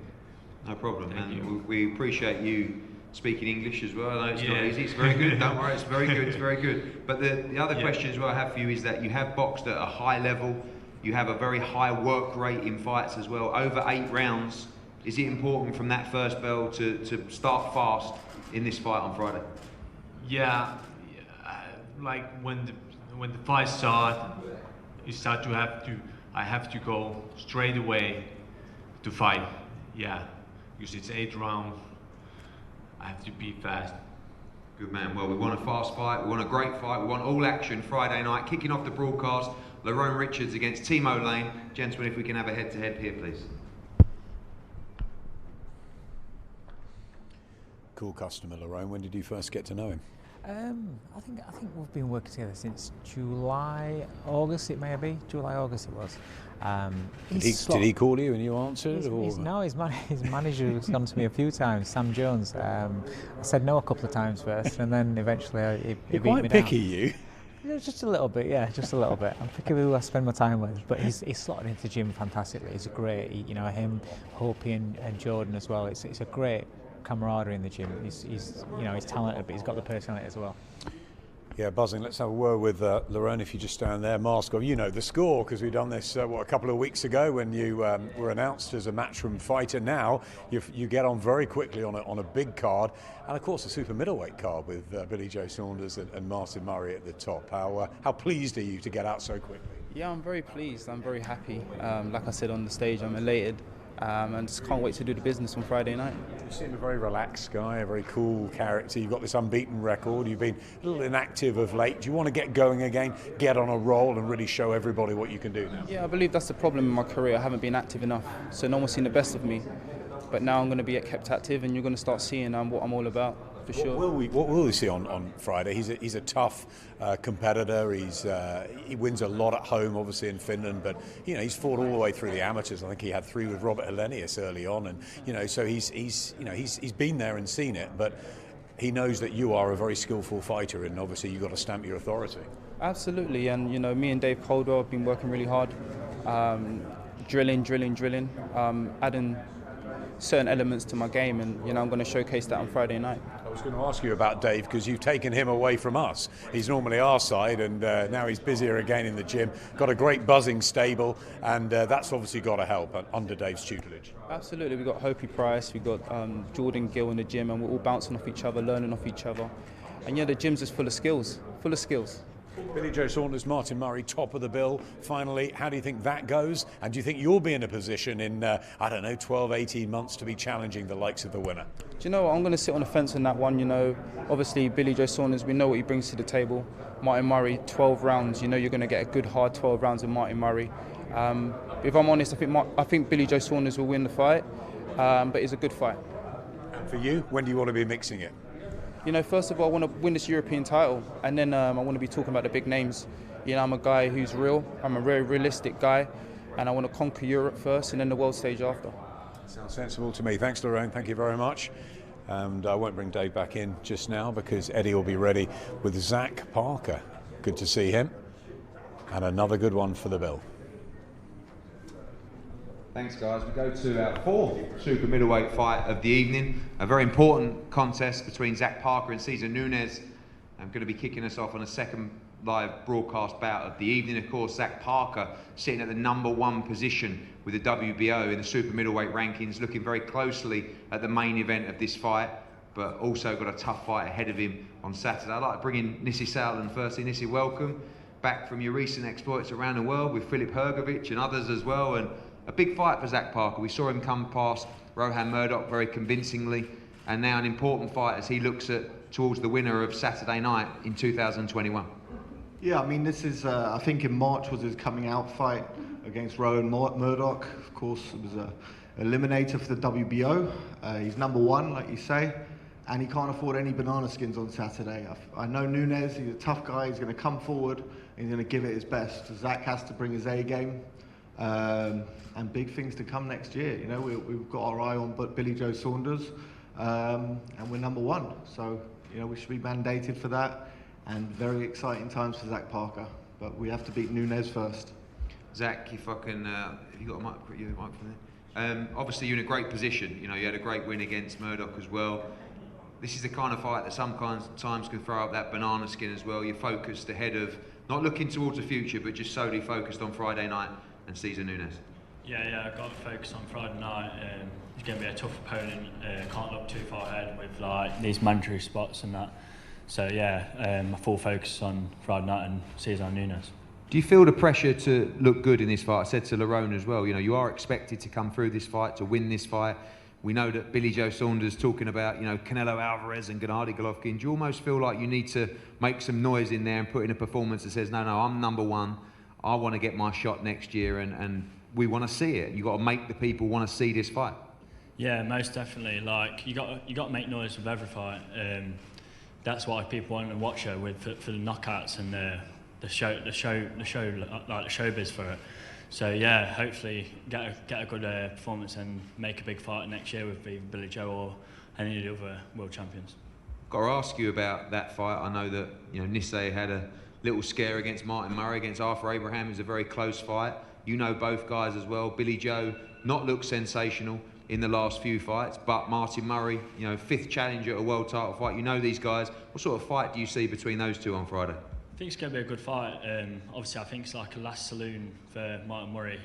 No problem. Thank and you. we appreciate you speaking English as well. I know it's not easy. It's very good. Don't worry. It's very good. It's very good. But the other question as well I have for you is that you have boxed at a high level. You have a very high work rate in fights as well. Over 8 rounds. Is it important from that first bell to start fast in this fight on Friday? Yeah, like when the fight starts, I have to go straight away to fight. Yeah, because it's 8 rounds. I have to be fast. Good man. Well, we want a fast fight. We want a great fight. We want all action Friday night. Kicking off the broadcast, Lerone Richards against Timo Lane. Gentlemen, if we can have a head-to-head here, please. Cool customer, Lerone. When did you first get to know him? I think we've been working together since July, August. It may be July, August. It was. Did he call you and you answered? His manager has gone to me a few times, Sam Jones. I said no a couple of times first, and then eventually he You're beat quite me picky, down. you. Yeah, just a little bit, just a little bit. I'm picky who I spend my time with, but he's slotted into the gym fantastically. He's a great, him, Hopi and Jordan as well. It's a great camaraderie in the gym. He's talented, but he's got the personality as well. Yeah, buzzing. Let's have a word with Lerone, if you just stand there. Mask off. You know the score, because we've done this, a couple of weeks ago when you were announced as a matchroom fighter. Now you get on very quickly on a big card, and of course a super middleweight card with Billy Joe Saunders and Martin Murray at the top. How pleased are you to get out so quickly? Yeah, I'm very pleased. I'm very happy. Like I said on the stage, I'm elated. And just can't wait to do the business on Friday night. You seem a very relaxed guy, a very cool character. You've got this unbeaten record. You've been a little inactive of late. Do you want to get going again, get on a roll and really show everybody what you can do now? Yeah, I believe that's the problem in my career. I haven't been active enough. So no one's seen the best of me. But now I'm going to be kept active, and you're going to start seeing what I'm all about, for sure. What will we see on Friday? He's a tough competitor. He wins a lot at home, obviously in Finland, but he's fought all the way through the amateurs. I think he had 3 with Robert Helenius early on, and so he's been there and seen it. But he knows that you are a very skillful fighter, and obviously you've got to stamp your authority. Absolutely, and me and Dave Caldwell have been working really hard, drilling, adding certain elements to my game, and I'm going to showcase that on Friday night. I was going to ask you about Dave, because you've taken him away from us. He's normally our side, and now he's busier again in the gym. Got a great buzzing stable, and that's obviously got to help under Dave's tutelage. Absolutely, we've got Hopi Price, we've got Jordan Gill in the gym, and we're all bouncing off each other, learning off each other. And the gym's just full of skills. Billy Joe Saunders, Martin Murray, top of the bill. Finally, how do you think that goes? And do you think you'll be in a position in, 12, 18 months to be challenging the likes of the winner? Do you know what? I'm going to sit on the fence on that one. Obviously Billy Joe Saunders, we know what he brings to the table. Martin Murray, 12 rounds. You're going to get a good hard 12 rounds with Martin Murray. If I'm honest, I think Billy Joe Saunders will win the fight, but it's a good fight. And for you, when do you want to be mixing it? First of all, I want to win this European title, and then I want to be talking about the big names. I'm a guy who's real. I'm a very realistic guy, and I want to conquer Europe first, and then the world stage after. Sounds sensible to me. Thanks, Lerone. Thank you very much. And I won't bring Dave back in just now, because Eddie will be ready with Zach Parker. Good to see him, and another good one for the bill. Thanks, guys. We go to our 4th super middleweight fight of the evening. A very important contest between Zach Parker and Cesar Nunes. I'm going to be kicking us off on a second live broadcast bout of the evening. Of course, Zach Parker sitting at the #1 position with the WBO in the super middleweight rankings, looking very closely at the main event of this fight, but also got a tough fight ahead of him on Saturday. I'd like to bring in Nissi Southland firstly. Nissi, welcome back from your recent exploits around the world with Filip Hrgovic and others as well. And a big fight for Zach Parker. We saw him come past Rohan Murdoch very convincingly, and now an important fight as he looks towards the winner of Saturday night in 2021. Yeah, I mean, this is, I think in March was his coming out fight against Rohan Murdoch. Of course, it was an eliminator for the WBO. He's #1, like you say, and he can't afford any banana skins on Saturday. I know Nunes, he's a tough guy, he's going to come forward, and he's going to give it his best. Zach has to bring his A game. And big things to come next year. We've got our eye on Billy Joe Saunders, and we're #1. So, we should be mandated for that. And very exciting times for Zach Parker. But we have to beat Nunes first. Zach, if I can, have you got a mic from there? Obviously, you're in a great position. You had a great win against Murdoch as well. This is the kind of fight that sometimes can throw up that banana skin as well. You're focused ahead of, not looking towards the future, but just solely focused on Friday night and Cesar Nunes. Yeah, I've got to focus on Friday night. It's going to be a tough opponent. Can't look too far ahead with these mandatory spots and that. So my full focus on Friday night and Cesar Nunes. Do you feel the pressure to look good in this fight? I said to Lerone as well, you are expected to come through this fight, to win this fight. We know that Billy Joe Saunders talking about, Canelo Alvarez and Gennady Golovkin. Do you almost feel like you need to make some noise in there and put in a performance that says, no, I'm #1. I want to get my shot next year, and we want to see it. You got to make the people want to see this fight. Yeah, most definitely. You got to make noise with every fight. that's why people want to watch her with for the knockouts and the showbiz for it. So yeah, hopefully get a good performance and make a big fight next year with either Billy Joe or any of the other world champions. Got to ask you about that fight. I know that Nisse had a little scare against Martin Murray, against Arthur Abraham. It was a very close fight. You know both guys as well. Billy Joe not looked sensational in the last few fights, but Martin Murray, 5th challenger at a world title fight. You know these guys. What sort of fight do you see between those two on Friday? I think it's going to be a good fight. Obviously, I think it's like a last saloon for Martin Murray,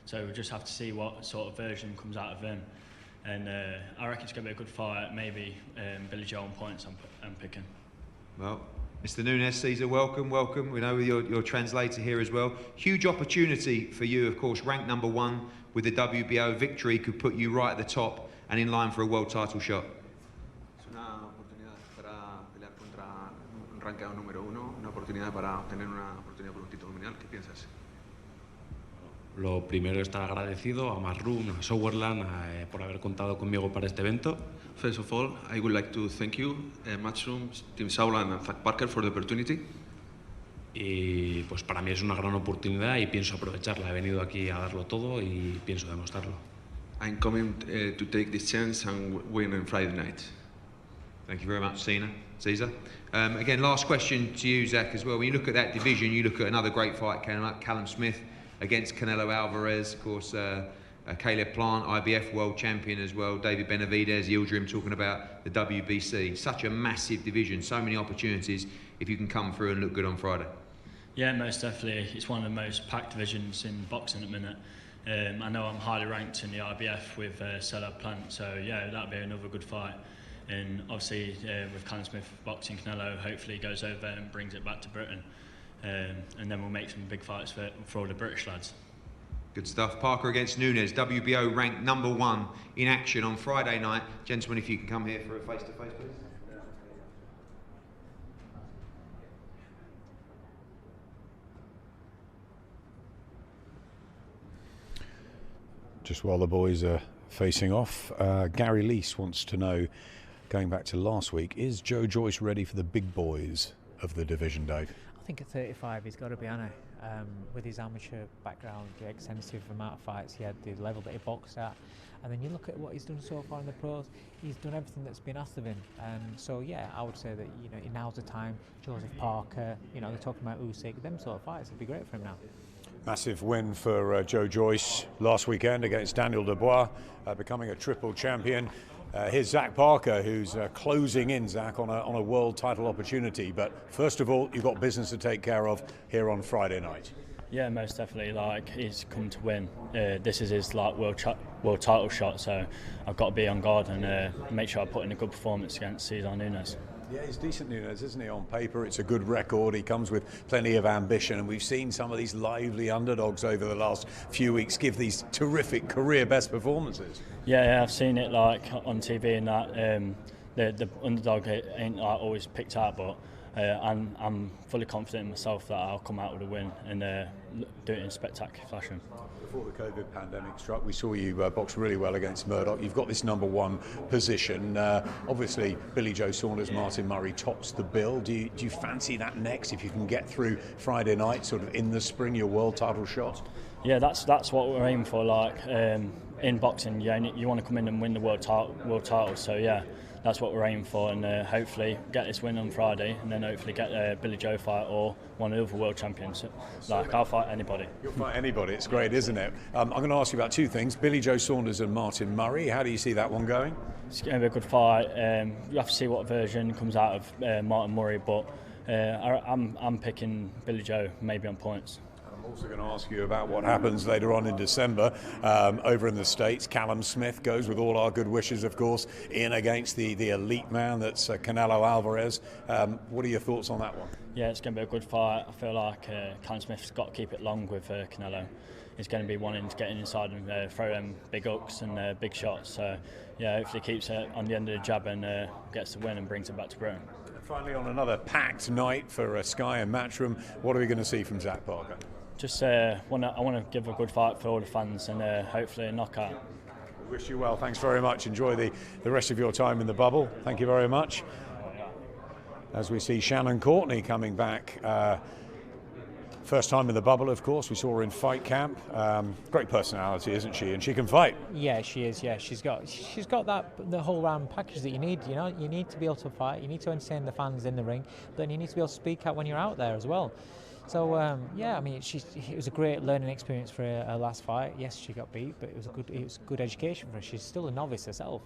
so we'll just have to see what sort of version comes out of him. And I reckon it's going to be a good fight. Maybe Billy Joe on points I'm picking. Well, Mr. Nunes, Caesar, welcome. We know your translator here as well. Huge opportunity for you, of course, ranked #1 with the WBO victory could put you right at the top and in line for a world title shot. Es una oportunidad para pelear contra un rankeado número 1, una oportunidad para obtener una oportunidad por un título mundial. ¿Qué piensas? Lo primero, estar agradecido a Matchroom, a Sowerland, por haber contado conmigo para este evento. First of all, I would like to thank you, Matchroom, Team Sauerland and Zach Parker for the opportunity. Y pues para mí es una gran oportunidad y pienso aprovecharla. He venido aquí a darlo todo y pienso demostrarlo. I'm coming to take this chance and win on Friday night. Thank you very much, Caesar. Again, last question to you, Zach, as well. When you look at that division, you look at another great fight, Callum Smith against Canelo Alvarez, of course, Caleb Plant, IBF world champion as well, David Benavidez, Yildirim talking about the WBC. Such a massive division, so many opportunities if you can come through and look good on Friday. Yeah, most definitely. It's one of the most packed divisions in boxing at the minute. I know I'm highly ranked in the IBF with Caleb Plant, so yeah, that'll be another good fight. And obviously with Callum Smith boxing Canelo, hopefully he goes over and brings it back to Britain. And then we'll make some big fights for all the British lads. Good stuff. Parker against Nunes, WBO ranked #1 in action on Friday night. Gentlemen, if you can come here for a face-to-face, please. Just while the boys are facing off, Gary Lease wants to know, going back to last week, is Joe Joyce ready for the big boys of the division, Dave? I think at 35 he's got to be on it. With his amateur background, the extensive amount of fights he had, the level that he boxed at, and then you look at what he's done so far in the pros, he's done everything that's been asked of him. So yeah, I would say that now's the time. Joseph Parker, they're talking about Usyk, them sort of fights would be great for him now. Massive win for Joe Joyce last weekend against Daniel Dubois, becoming a triple champion. Here's Zach Parker, who's closing in, Zach, on a world title opportunity. But first of all, you've got business to take care of here on Friday night. Yeah, most definitely. He's come to win. This is his world title shot, so I've got to be on guard and make sure I put in a good performance against Cesar Nunes. Yeah, he's decent, Nunes, isn't he? On paper, it's a good record. He comes with plenty of ambition, and we've seen some of these lively underdogs over the last few weeks give these terrific career best performances. Yeah, I've seen it on TV and that. The underdog ain't always picked out, but I'm fully confident in myself that I'll come out with a win and do it in spectacular fashion. Before the COVID pandemic struck, we saw you box really well against Murdoch. You've got this #1 position. Obviously, Billy Joe Saunders, Martin Murray tops the bill. Do you fancy that next, if you can get through Friday night, sort of in the spring, your world title shot? Yeah, that's what we're aiming for. In boxing, you want to come in and win the world title. So yeah, that's what we're aiming for, and hopefully get this win on Friday, and then hopefully get a Billy Joe fight or one of the other world champions. I'll fight anybody. You'll fight anybody. It's great, isn't it? I'm going to ask you about two things: Billy Joe Saunders and Martin Murray. How do you see that one going? It's going to be a good fight. You have to see what version comes out of Martin Murray, but I'm picking Billy Joe, maybe on points. I'm also going to ask you about what happens later on in December over in the States. Callum Smith goes, with all our good wishes, of course, in against the elite man that's Canelo Alvarez. What are your thoughts on that one? Yeah, it's going to be a good fight. I feel like Callum Smith's got to keep it long with Canelo. He's going to be wanting to get inside and throw them big hooks and big shots. So yeah, hopefully keeps it on the end of the jab and gets the win and brings it back to Britain. Finally, on another packed night for Sky and Matchroom, what are we going to see from Zach Parker? Just I want to give a good fight for all the fans and hopefully a knockout. We wish you well. Thanks very much. Enjoy the rest of your time in the bubble. Thank you very much. as we see Shannon Courtney coming back. First time in the bubble, of course. We saw her in fight camp. Great personality, isn't she? And she can fight. Yeah, she is. Yeah, she's got the whole round package that you need. You know, you need to be able to fight. You need to entertain the fans in the ring. But then you need to be able to speak out when you're out there as well. So yeah, I mean, it was a great learning experience for her last fight. Yes, she got beat, but it was good education for her. She's still a novice herself.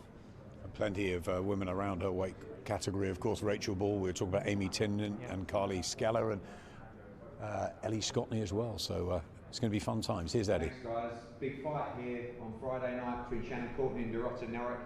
And plenty of women around her weight category. Of course, Rachel Ball. We were talking about Amy Tinnen and Carly Skeller and Ellie Scottney as well. So it's going to be fun times. Here's Eddie. Thanks, guys. Big fight here on Friday night between Shannon Courtney and Dorota Norek.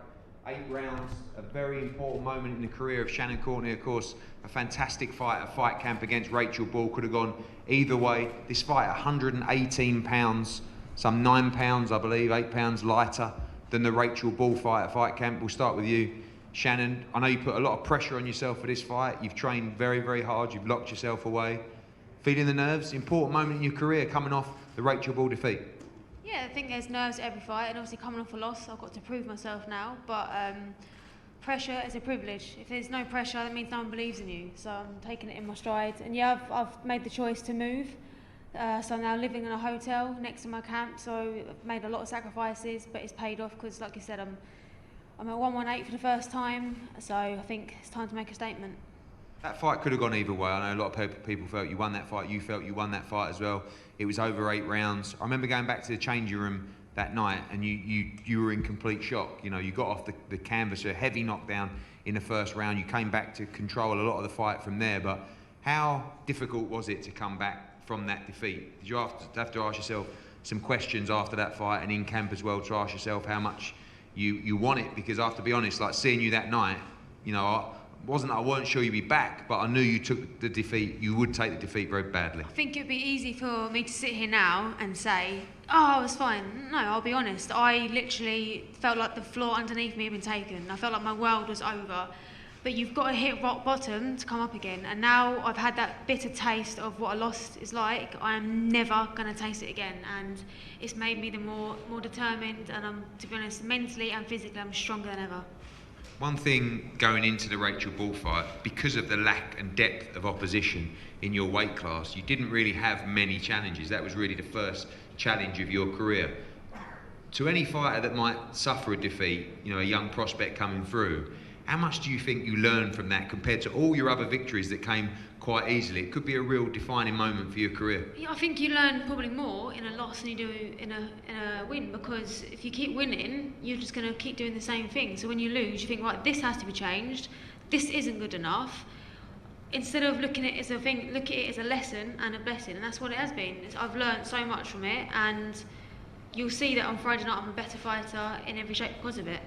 8 rounds, a very important moment in the career of Shannon Courtney, of course. A fantastic fight at fight camp against Rachel Ball. Could have gone either way. This fight, 118 pounds, some 9 pounds, I believe, 8 pounds lighter than the Rachel Ball fight at fight camp. We'll start with you, Shannon. I know you put a lot of pressure on yourself for this fight. You've trained very, very hard. You've locked yourself away. Feeling the nerves? Important moment in your career coming off the Rachel Ball defeat. Yeah, I think there's nerves at every fight, and obviously coming off a loss, I've got to prove myself now. But pressure is a privilege. If there's no pressure, that means no one believes in you. So I'm taking it in my stride. And yeah, I've made the choice to move. So I'm now living in a hotel next to my camp. So I've made a lot of sacrifices, but it's paid off because, like you said, I'm at 118 for the first time. So I think it's time to make a statement. That fight could have gone either way. I know a lot of people felt you won that fight. You felt you won that fight as well. It was over 8 rounds. I remember going back to the changing room that night, and you were in complete shock. You know, you got off the canvas, a heavy knockdown in the first round. You came back to control a lot of the fight from there. But how difficult was it to come back from that defeat? Did you have to ask yourself some questions after that fight, and in camp as well, to ask yourself how much you want it? Because I have to be honest, like seeing you that night, you know, I weren't sure you'd be back, but I knew you took the defeat. You would take the defeat very badly. I think it'd be easy for me to sit here now and say, oh, I was fine. No, I'll be honest. I literally felt like the floor underneath me had been taken. I felt like my world was over. But you've got to hit rock bottom to come up again. And now I've had that bitter taste of what a loss is like. I am never going to taste it again. And it's made me the more determined. And I'm, to be honest, mentally and physically, I'm stronger than ever. One thing going into the Rachel Ball fight, because of the lack and depth of opposition in your weight class, you didn't really have many challenges. That was really the first challenge of your career. To any fighter that might suffer a defeat, you know, a young prospect coming through, how much do you think you learned from that compared to all your other victories that came quite easily? It could be a real defining moment for your career. Yeah, I think you learn probably more in a loss than you do in a win, because if you keep winning, you're just going to keep doing the same thing. So when you lose, you think, right, this has to be changed. This isn't good enough. Instead of looking at it as a thing, look at it as a lesson and a blessing, and that's what it has been. I've learned so much from it, and you'll see that on Friday night I'm a better fighter in every shape because of it.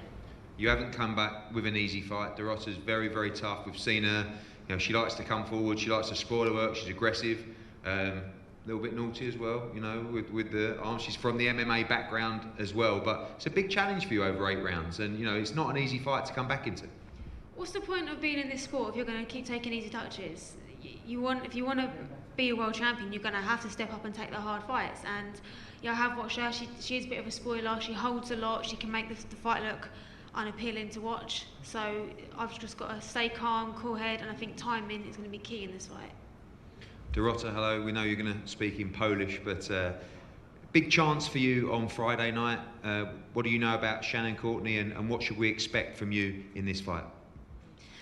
You haven't come back with an easy fight. Dorota's very, very tough. We've seen her. You know, she likes to come forward. She likes to spoil her work. She's aggressive. A little bit naughty as well. You know, with the arms. She's from the MMA background as well. But it's a big challenge for you over 8 rounds. And you know, it's not an easy fight to come back into. What's the point of being in this sport if you're going to keep taking easy touches? If you want to be a world champion, you're going to have to step up and take the hard fights. And yeah, I have watched her. She is a bit of a spoiler. She holds a lot. She can make the fight look unappealing to watch. So I've just got to stay calm, cool head, and I think timing is going to be key in this fight. Dorota, hello. We know you're going to speak in Polish, but big chance for you on Friday night. What do you know about Shannon Courtney, and what should we expect from you in this fight?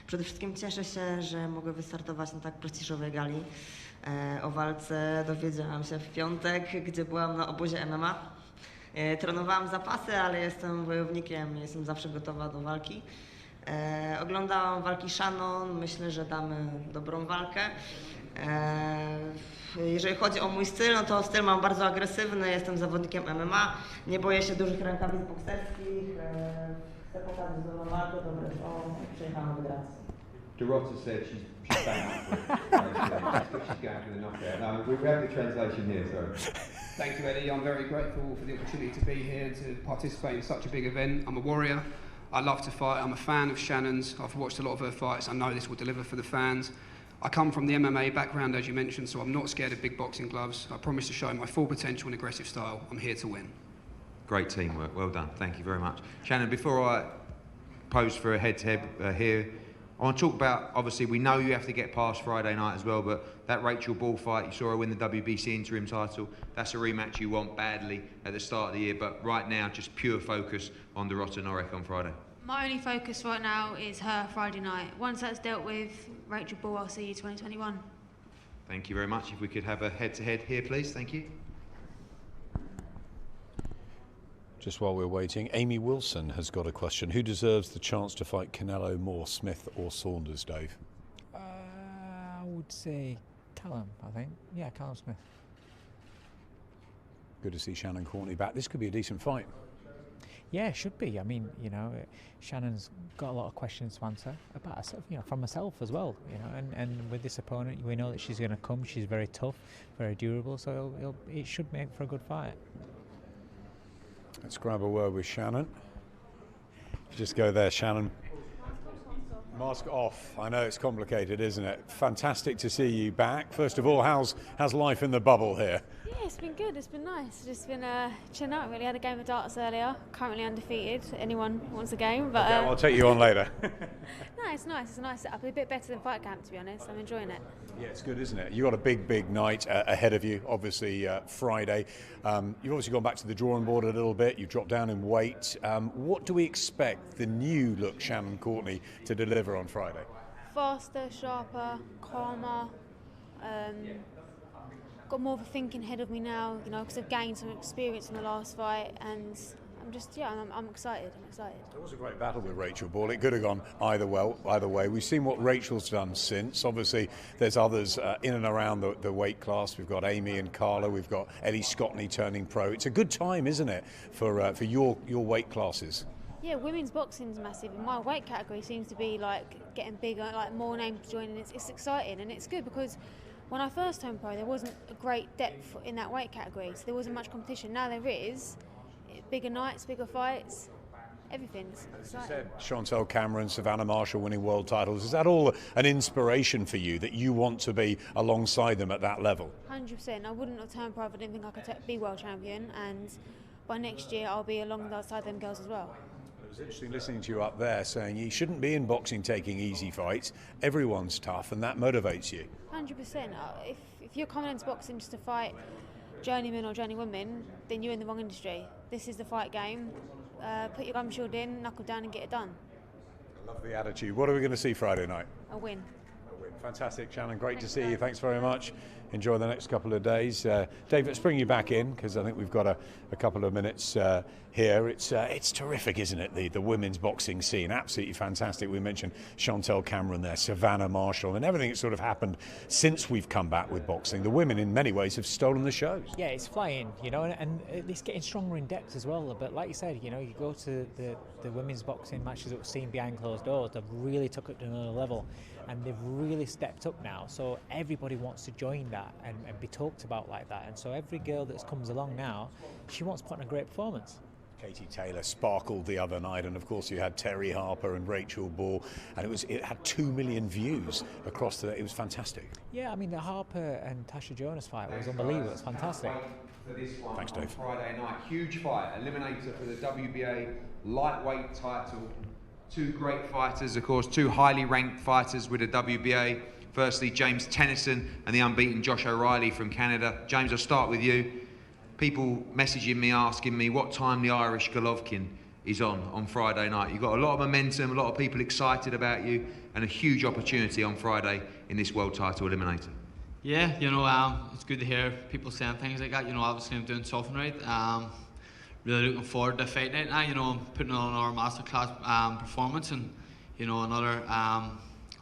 Przede wszystkim cieszę się, że mogę wystartować na tak prestiżowej gali. O walce dowiedziałam się w piątek, gdzie byłam na obozie MMA. Trenowałam zapasy, ale jestem wojownikiem, jestem zawsze gotowa do walki. Oglądałam walki Shannon, myślę, że damy dobrą walkę. Jeżeli chodzi o mój styl, no to styl mam bardzo agresywny, jestem zawodnikiem MMA, nie boję się dużych rękawic bokserskich, chcę pokazać dobrą walkę, dobre show, przyjechałam wygrać. Dorota said she's back for it. She's going for the knockout. We have the translation here, sorry. Thank you, Eddie. I'm very grateful for the opportunity to be here and to participate in such a big event. I'm a warrior. I love to fight. I'm a fan of Shannon's. I've watched a lot of her fights. I know this will deliver for the fans. I come from the MMA background, as you mentioned, so I'm not scared of big boxing gloves. I promise to show my full potential and aggressive style. I'm here to win. Great teamwork. Well done. Thank you very much. Shannon, before I pose for a head-to-head here, I want to talk about, obviously, we know you have to get past Friday night as well, but that Rachel Ball fight, you saw her win the WBC interim title. That's a rematch you want badly at the start of the year, but right now, just pure focus on Dorota Norek on Friday. My only focus right now is her Friday night. Once that's dealt with, Rachel Ball, I'll see you 2021. Thank you very much. If we could have a head-to-head here, please. Thank you. Just while we're waiting, Amy Wilson has got a question. Who deserves the chance to fight Canelo more, Smith or Saunders, Dave? I would say Callum, I think. Yeah, Callum Smith. Good to see Shannon Courtney back. This could be a decent fight. Yeah, it should be. I mean, you know, Shannon's got a lot of questions to answer about herself, you know, from herself as well, you know, and with this opponent, we know that she's going to come. She's very tough, very durable, so it should make for a good fight. Let's grab a word with Shannon. Just go there, Shannon. Mask off. I know it's complicated, isn't it? Fantastic to see you back. First of all, how's life in the bubble here? Yeah, it's been good. It's been nice. Just been chilling out. Really had a game of darts earlier. Currently undefeated. Anyone wants a game? But Okay, I'll take you on later. No, it's nice. It's a nice setup. A bit better than fight camp, to be honest. I'm enjoying it. Yeah, it's good, isn't it? You've got a big night ahead of you, obviously Friday. You've obviously gone back to the drawing board a little bit. You've dropped down in weight. What do we expect the new look Shannon Courtney to deliver on Friday? Faster, sharper, calmer. Got more of a thinking head of me now, you know, because I've gained some experience in the last fight, and I'm just, yeah, I'm excited. I'm excited. It was a great battle with Rachel Ball. It could have gone either way. We've seen what Rachel's done since. Obviously, there's others in and around the weight class. We've got Amy and Carla. We've got Ellie Scottney turning pro. It's a good time, isn't it, for your weight classes? Yeah, women's boxing's massive, and my weight category seems to be like getting bigger, like more names joining. It's exciting, and it's good because when I first turned pro, there wasn't a great depth in that weight category, so there wasn't much competition. Now there is. Bigger nights, bigger fights, everything's exciting. Chantel Cameron, Savannah Marshall winning world titles. Is that all an inspiration for you, that you want to be alongside them at that level? 100%. I wouldn't have turned pro if I didn't think I could be world champion, and by next year I'll be alongside them girls as well. It was interesting listening to you up there saying you shouldn't be in boxing taking easy fights. Everyone's tough, and that motivates you. 100%. If you're coming into boxing just to fight journeymen or journeywomen, then you're in the wrong industry. This is the fight game. Put your gum shield in, knuckle down and get it done. I love the attitude. What are we going to see Friday night? A win. Fantastic, Shannon. Great to see you. Thanks very much. Enjoy the next couple of days. Dave, let's bring you back in because I think we've got a couple of minutes here. It's terrific, isn't it? The women's boxing scene, absolutely fantastic. We mentioned Chantel Cameron there, Savannah Marshall, and everything that's sort of happened since we've come back with boxing. The women, in many ways, have stolen the shows. Yeah, it's flying, you know, and it's getting stronger in depth as well. But like you said, you know, you go to the women's boxing matches that we've seen behind closed doors, they've really took it to another level. And they've really stepped up now, so everybody wants to join that and be talked about like that. And so every girl that comes along now, she wants to put on a great performance. Katie Taylor sparkled the other night, and of course you had Terry Harper and Rachel Ball, and it had 2 million views across it was fantastic. Yeah, I mean the Harper and Tasha Jonas fight was unbelievable. It's fantastic. For this one Thanks, Dave. On Friday night, huge fight, eliminator for the WBA lightweight title. Two great fighters, of course, two highly ranked fighters with the WBA. Firstly, James Tennyson and the unbeaten Josh O'Reilly from Canada. James, I'll start with you. People messaging me, asking me what time the Irish Golovkin is on Friday night. You've got a lot of momentum, a lot of people excited about you, and a huge opportunity on Friday in this world title eliminator. Yeah, you know, it's good to hear people saying things like that. You know, obviously I'm doing something right. Really looking forward to fight night now. You know, I'm putting on our masterclass performance and, you know, another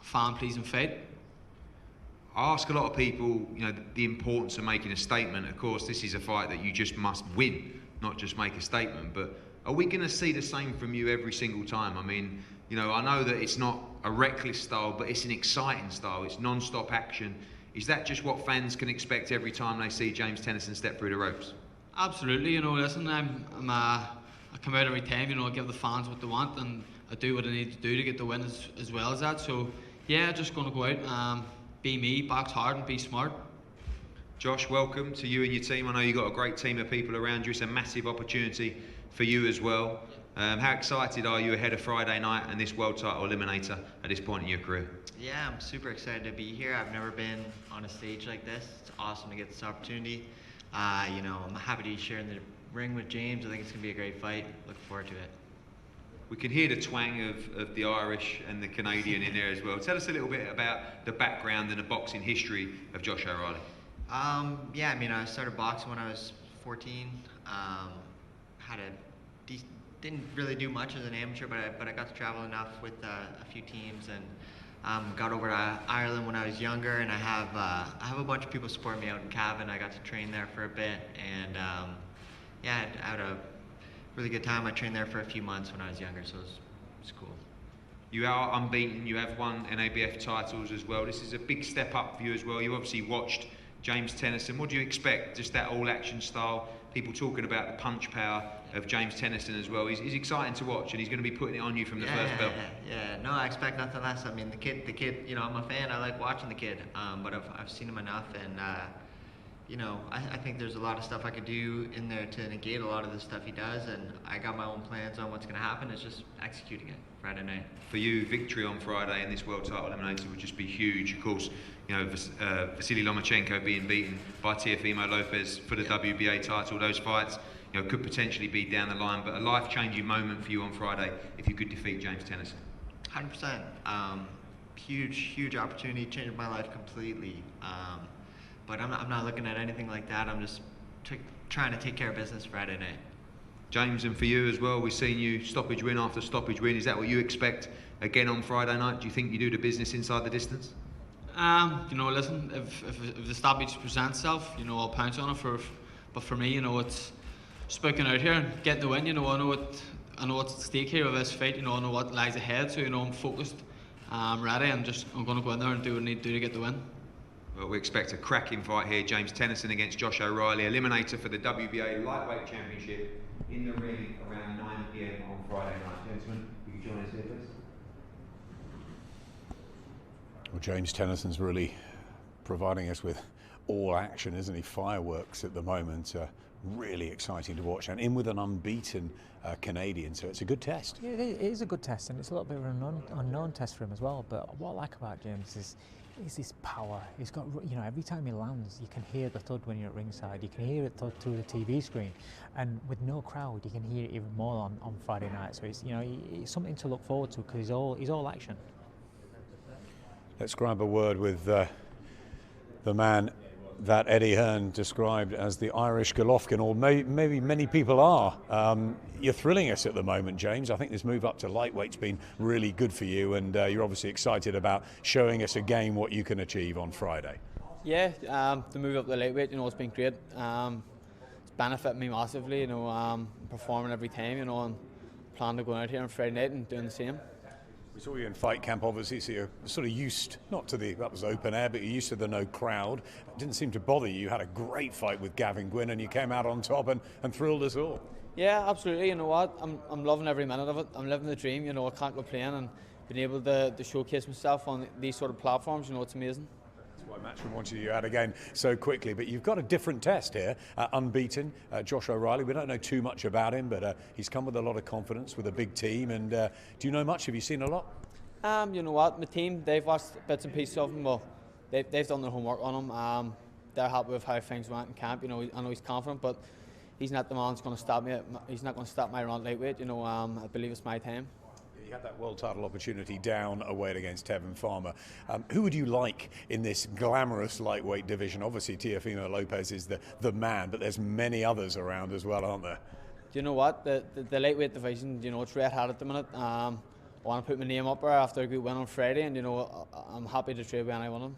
fan-pleasing fight. I ask a lot of people, you know, the importance of making a statement. Of course, this is a fight that you just must win, not just make a statement. But are we going to see the same from you every single time? I mean, you know, I know that it's not a reckless style, but it's an exciting style. It's non-stop action. Is that just what fans can expect every time they see James Tennyson step through the ropes? Absolutely, you know, listen, I come out every time, you know, I give the fans what they want and I do what I need to do to get the win as well as that. So, yeah, just going to go out and be me, box hard and be smart. Josh, welcome to you and your team. I know you've got a great team of people around you. It's a massive opportunity for you as well. How excited are you ahead of Friday night and this world title eliminator at this point in your career? Yeah, I'm super excited to be here. I've never been on a stage like this. It's awesome to get this opportunity. You know, I'm happy to be sharing the ring with James. I think it's going to be a great fight. Looking forward to it. We can hear the twang of the Irish and the Canadian in there as well. Tell us a little bit about the background and the boxing history of Josh O'Reilly. Yeah, I mean, I started boxing when I was 14. Didn't really do much as an amateur, but I got to travel enough with a few teams, and got over to Ireland when I was younger. And I have a bunch of people support me out in Cavan. I got to train there for a bit, and yeah, I had a really good time. I trained there for a few months when I was younger, so it was cool. You are unbeaten. You have won NABF titles as well. This is a big step up for you as well. You obviously watched James Tennyson. What do you expect? Just that all-action style. People talking about the punch power of James Tennyson as well. He's exciting to watch, and he's going to be putting it on you from the first belt. Yeah, no, I expect nothing less. I mean, the kid. You know, I'm a fan. I like watching the kid, but I've seen him enough, and you know, I think there's a lot of stuff I could do in there to negate a lot of the stuff he does, and I got my own plans on what's going to happen. It's just executing it Friday night. For you, victory on Friday in this world title eliminator would just be huge. Of course, you know, Vasily Lomachenko being beaten by Teofimo Lopez for the WBA title. Those fights, you know, could potentially be down the line, but a life-changing moment for you on Friday if you could defeat James Tennyson. 100%. Huge opportunity, changed my life completely. But I'm not looking at anything like that. I'm just trying to take care of business Friday night. James, and for you as well, we've seen you stoppage win after stoppage win. Is that what you expect again on Friday night? Do you think you do the business inside the distance? You know, listen, if the stoppage presents itself, you know, I'll pounce on it. But for me, you know, it's spoken out here and getting the win. You know, I know what's at stake here with this fight. You know, I know what lies ahead. So, you know, I'm focused, I'm ready. I'm going to go in there and do what I need to do to get the win. Well, we expect a cracking fight here. James Tennyson against Josh O'Reilly, eliminator for the WBA Lightweight Championship in the ring around 9 PM on Friday night. Gentlemen, you can join us here, please. Well, James Tennyson's really providing us with all action, isn't he? Fireworks at the moment. Really exciting to watch, and in with an unbeaten Canadian, so it's a good test. Yeah, it is a good test, and it's a little bit of an unknown test for him as well. But what I like about James is this power. He's got, you know, every time he lands, you can hear the thud when you're at ringside. You can hear it thud through the TV screen, and with no crowd, you can hear it even more on Friday night. So it's, you know, it's something to look forward to because he's all action. Let's grab a word with the man that Eddie Hearn described as the Irish Golovkin, or maybe many people are. You're thrilling us at the moment, James. I think this move up to lightweight's been really good for you, and you're obviously excited about showing us again what you can achieve on Friday. Yeah, the move up to lightweight, you know, it's been great. It's benefited me massively, you know, performing every time, you know, and plan to go out here on Friday night and doing the same. We saw you in fight camp, obviously, so you're sort of used, not to that was open air, but you're used to the no crowd. It didn't seem to bother you. You had a great fight with Gavin Gwynn, and you came out on top and thrilled us all. Yeah, absolutely. You know what? I'm loving every minute of it. I'm living the dream. You know, I can't complain, and being able to showcase myself on these sort of platforms, you know, it's amazing. That's why Matchroom wanted you out again so quickly. But you've got a different test here, unbeaten. Josh O'Reilly, we don't know too much about him, but he's come with a lot of confidence, with a big team. And do you know much? Have you seen a lot? You know what? My team, they've watched bits and pieces of him. Well, they've done their homework on him. They're happy with how things went in camp. You know, I know he's confident, but he's not the man that's going to stop me. He's not going to stop my run lightweight. You know, I believe it's my time. You had that world title opportunity down a weight against Tevin Farmer. Who would you like in this glamorous lightweight division? Obviously, Teofimo Lopez is the man, but there's many others around as well, aren't there? Do you know what? The lightweight division, you know, it's red hot at the minute. I want to put my name up there after a good win on Friday, and, you know, I'm happy to trade with anyone.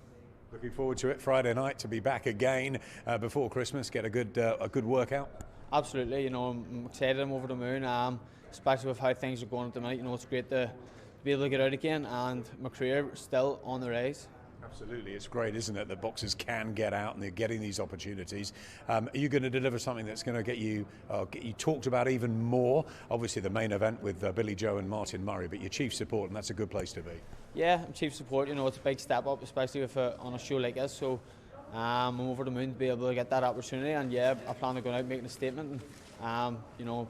Looking forward to it Friday night, to be back again before Christmas, get a good workout. Absolutely, you know, I'm excited. I'm over the moon, especially with how things are going at the minute. You know, it's great to be able to get out again, and my career is still on the rise. Absolutely, it's great, isn't it, that boxers can get out and they're getting these opportunities. Are you going to deliver something that's going to get you talked about even more? Obviously, the main event with Billy Joe and Martin Murray, but your chief support, and that's a good place to be. Yeah, I'm chief support. You know, it's a big step up, especially with on a show like this. So, I'm over the moon to be able to get that opportunity, and yeah, I plan to go out making a statement and you know,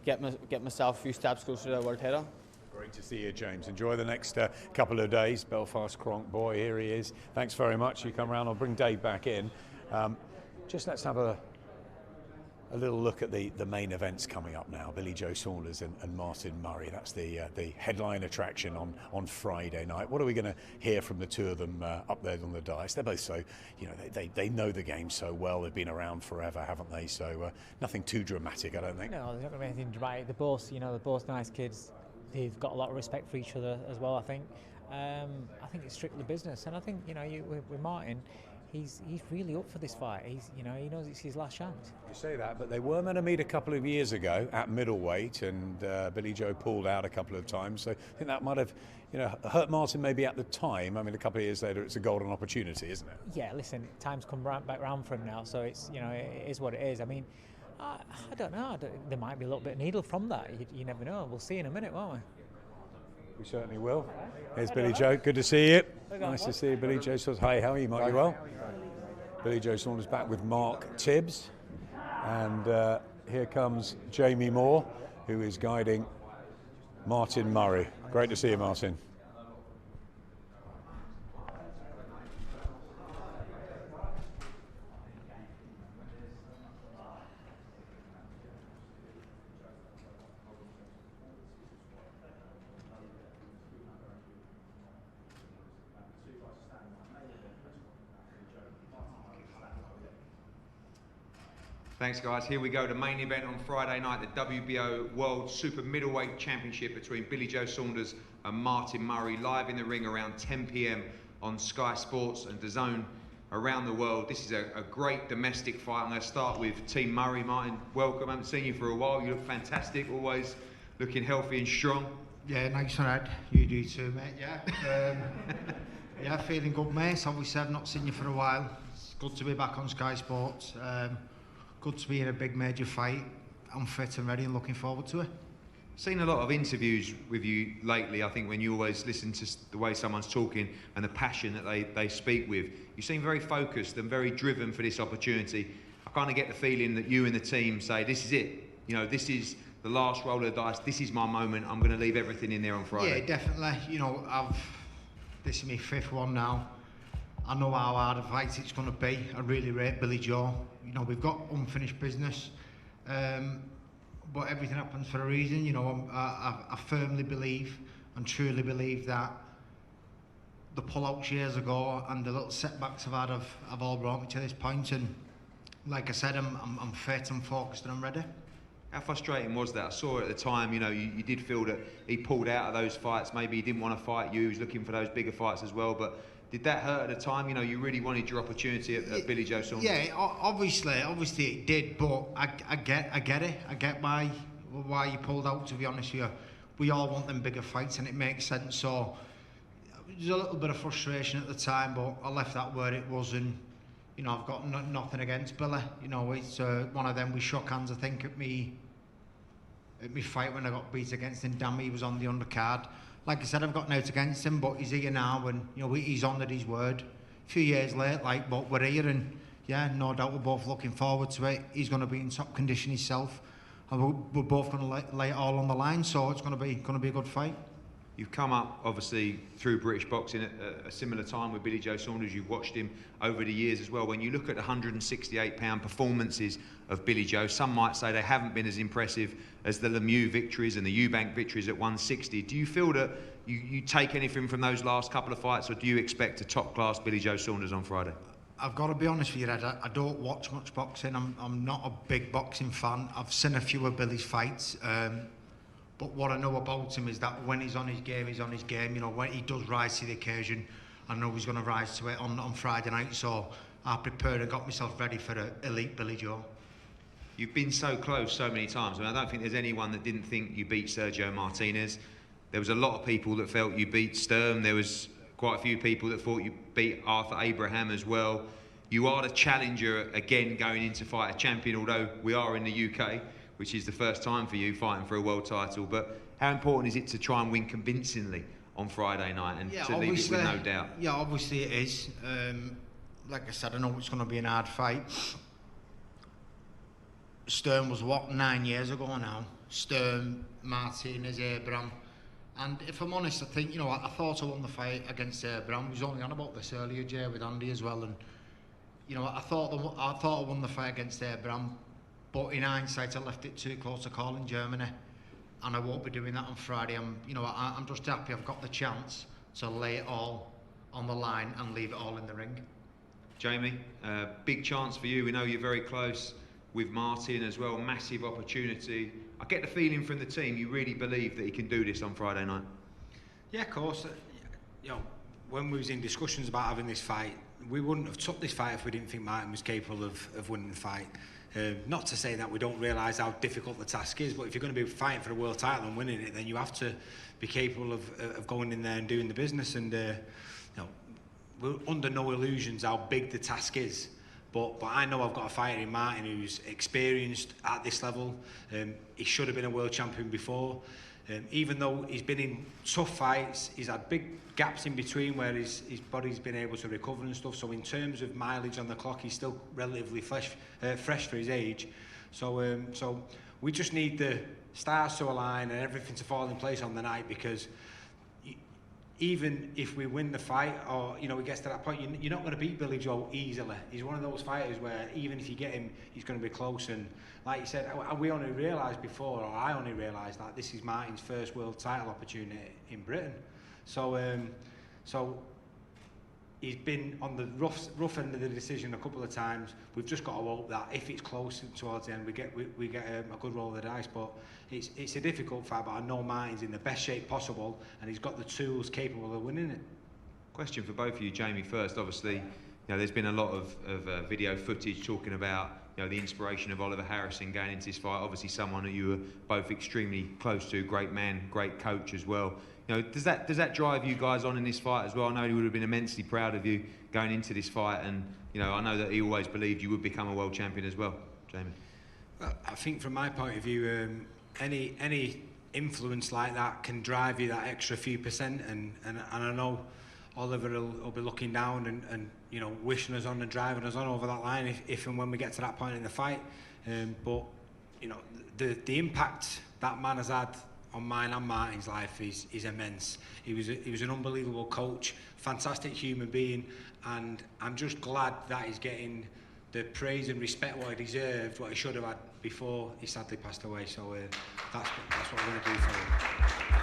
get myself a few steps closer to the world title. Great to see you, James. Enjoy the next couple of days. Belfast Cronk boy, here he is. Thanks very much. You come around, I'll bring Dave back in. Just let's have a little look at the main events coming up now. Billy Joe Saunders and Martin Murray. That's the headline attraction on Friday night. What are we going to hear from the two of them up there on the dais? They're both so, you know, they know the game so well. They've been around forever, haven't they? So nothing too dramatic, I don't think. No, there's not going to be anything dramatic. They're both nice kids. They've got a lot of respect for each other as well, I think. I think it's strictly business, and I think, you know, with Martin, he's really up for this fight. He knows it's his last chance. You say that, but they were meant to meet a couple of years ago at middleweight, and Billy Joe pulled out a couple of times. So I think that might have, you know, hurt Martin maybe at the time. I mean, a couple of years later, it's a golden opportunity, isn't it? Yeah, listen, time's come back round for him now, so it's, you know, it is what it is. I mean, I don't know. There might be a little bit of needle from that. You never know. We'll see in a minute, won't we? We certainly will. Here's Billy Joe. Good to see you. Nice to see you, Billy Joe Saunders. Hi, how are you, Mark? You well? Billy Joe Saunders back with Mark Tibbs. And here comes Jamie Moore, who is guiding Martin Murray. Great to see you, Martin. Thanks, guys. Here we go. The main event on Friday night, the WBO World Super Middleweight Championship between Billy Joe Saunders and Martin Murray, live in the ring around 10 p.m. on Sky Sports and DAZN around the world. This is a great domestic fight. I'm going to start with Team Murray. Martin, welcome. I haven't seen you for a while. You look fantastic, always looking healthy and strong. Yeah, nice one, Ed. You do too, mate. Yeah. Yeah, feeling good, mate. Obviously, I've not seen you for a while. It's good to be back on Sky Sports. Good to be in a big major fight. I'm fit and ready and looking forward to it. Seen a lot of interviews with you lately. I think when you always listen to the way someone's talking and the passion that they speak with, you seem very focused and very driven for this opportunity. I kind of get the feeling that you and the team say, this is it. You know, this is the last roll of the dice. This is my moment. I'm going to leave everything in there on Friday. Yeah, definitely. You know, this is my 5th one now. I know how hard a fight it's going to be. I really rate Billy Joe. You know, we've got unfinished business, but everything happens for a reason. You know, I firmly believe and truly believe that the pull-outs years ago and the little setbacks I've had have all brought me to this point. And like I said, I'm fit, I'm focused, and I'm ready. How frustrating was that? I saw at the time, you know, you did feel that he pulled out of those fights. Maybe he didn't want to fight you. He was looking for those bigger fights as well. But did that hurt at the time? You know, you really wanted your opportunity at Billy Joe Saunders. Yeah, obviously it did. But I get it. I get why you pulled out. To be honest with you, we all want them bigger fights, and it makes sense. So there's a little bit of frustration at the time, but I left that where it was, and you know, I've got nothing against Billy. You know, it's one of them. We shook hands, I think, at me fight when I got beat against him. Damn, he was on the undercard. Like I said, I've got nothing against him, but he's here now, and you know, he's honoured his word. A few years late, like, but we're here, and yeah, no doubt we're both looking forward to it. He's going to be in top condition himself, and we're both going to lay it all on the line. So it's going to be a good fight. You've come up, obviously, through British boxing at a similar time with Billy Joe Saunders. You've watched him over the years as well. When you look at the 168-pound performances of Billy Joe, some might say they haven't been as impressive as the Lemieux victories and the Eubank victories at 160. Do you feel that you take anything from those last couple of fights, or do you expect a top-class Billy Joe Saunders on Friday? I've got to be honest with you, Ed, I don't watch much boxing. I'm not a big boxing fan. I've seen a few of Billy's fights. But what I know about him is that when he's on his game, he's on his game. You know, when he does rise to the occasion, I know he's going to rise to it on Friday night. So I prepared and got myself ready for an elite Billy Joe. You've been so close so many times. I mean, I don't think there's anyone that didn't think you beat Sergio Martinez. There was a lot of people that felt you beat Sturm. There was quite a few people that thought you beat Arthur Abraham as well. You are the challenger again going in to fight a champion, although we are in the UK, which is the first time for you fighting for a world title. But how important is it to try and win convincingly on Friday night and to leave it with no doubt? Yeah, obviously it is. like I said, I know it's going to be an hard fight. Stern was what, 9 years ago now? Stern, Martinez, Abraham. And if I'm honest, I think, you know, I thought I won the fight against Abraham. We was only on about this earlier, Jay, with Andy as well. And, you know, I thought I won the fight against Abraham. But in hindsight, I left it too close to call in Germany. And I won't be doing that on Friday. I'm just happy I've got the chance to lay it all on the line and leave it all in the ring. Jamie, big chance for you. We know you're very close with Martin as well. Massive opportunity. I get the feeling from the team you really believe that he can do this on Friday night. Yeah, of course. You know, when we was in discussions about having this fight, we wouldn't have took this fight if we didn't think Martin was capable of winning the fight. Not to say that we don't realise how difficult the task is, but if you're going to be fighting for a world title and winning it, then you have to be capable of going in there and doing the business. And you know, we're under no illusions how big the task is. But I know I've got a fighter in Martin who's experienced at this level. He should have been a world champion before. Even though he's been in tough fights, he's had big gaps in between where his body's been able to recover and stuff. So in terms of mileage on the clock, he's still relatively fresh for his age. So we just need the stars to align and everything to fall in place on the night, because even if we win the fight, or you know, it gets to that point, you're not going to beat Billy Joe easily. He's one of those fighters where even if you get him, he's going to be close. And like you said, we only realised before, or I only realised that this is Martin's first world title opportunity in Britain. So he's been on the rough end of the decision a couple of times. We've just got to hope that if it's close towards the end, we get a good roll of the dice. But it's a difficult fight, but I know Martin's in the best shape possible, and he's got the tools capable of winning it. Question for both of you, Jamie first. Obviously, you know, there's been a lot of video footage talking about, you know, the inspiration of Oliver Harrison going into this fight. Obviously, someone that you were both extremely close to, great man, great coach as well. You know, does that drive you guys on in this fight as well? I know he would have been immensely proud of you going into this fight, and you know, I know that he always believed you would become a world champion as well, Jamie. Well, I think from my point of view, any influence like that can drive you that extra few percent, and I know Oliver will be looking down and you know, wishing us on and driving us on over that line if and when we get to that point in the fight. But you know, the impact that man has had on mine and Martin's life is immense. He was an unbelievable coach, fantastic human being, and I'm just glad that he's getting the praise and respect what he deserved, what he should have had before he sadly passed away. So that's what we're going to do for him.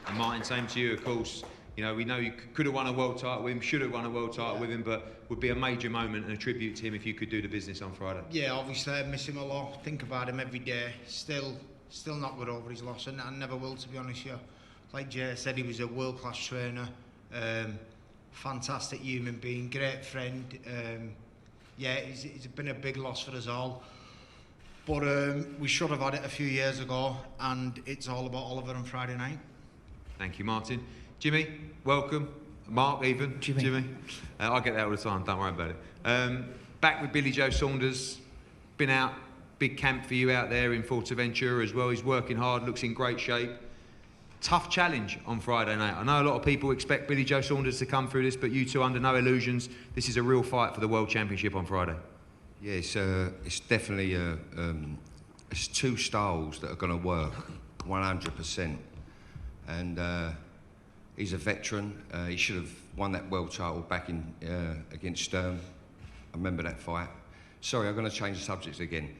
And Martin, same to you, of course. You know, we know you could have won a world title with him, should have won a world title with him, but would be a major moment and a tribute to him if you could do the business on Friday. Yeah, obviously I miss him a lot. Think about him every day. Still not got over his loss, and I never will, to be honest with you. Like Jay said, he was a world-class trainer, fantastic human being, great friend. Yeah, it's been a big loss for us all. But we should have had it a few years ago, and it's all about Oliver on Friday night. Thank you, Martin. Jimmy, welcome. Mark, even. Jimmy. I get that all the time, don't worry about it. Back with Billy Joe Saunders. Been out, big camp for you out there in Fuerteventura as well. He's working hard, looks in great shape. Tough challenge on Friday night. I know a lot of people expect Billy Joe Saunders to come through this, but you two, under no illusions, this is a real fight for the World Championship on Friday. Yeah, it's definitely it's two styles that are going to work 100%. And he's a veteran. He should have won that world title back in against Stern. I remember that fight. Sorry, I'm going to change the subject again.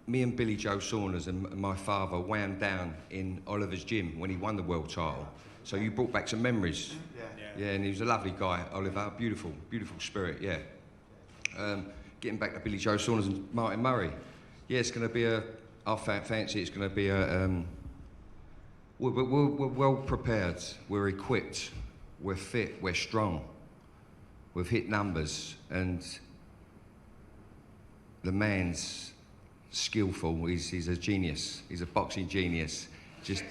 Me and Billy Joe Saunders and my father wound down in Oliver's gym when he won the world title. So you brought back some memories. Yeah, and he was a lovely guy, Oliver. Beautiful, beautiful spirit, yeah. Getting back to Billy Joe Saunders and Martin Murray. Yeah, it's going to be I fancy it's going to be we're well prepared, we're equipped, we're fit, we're strong. We've hit numbers, and the man's skillful. He's a genius. He's a boxing genius. Just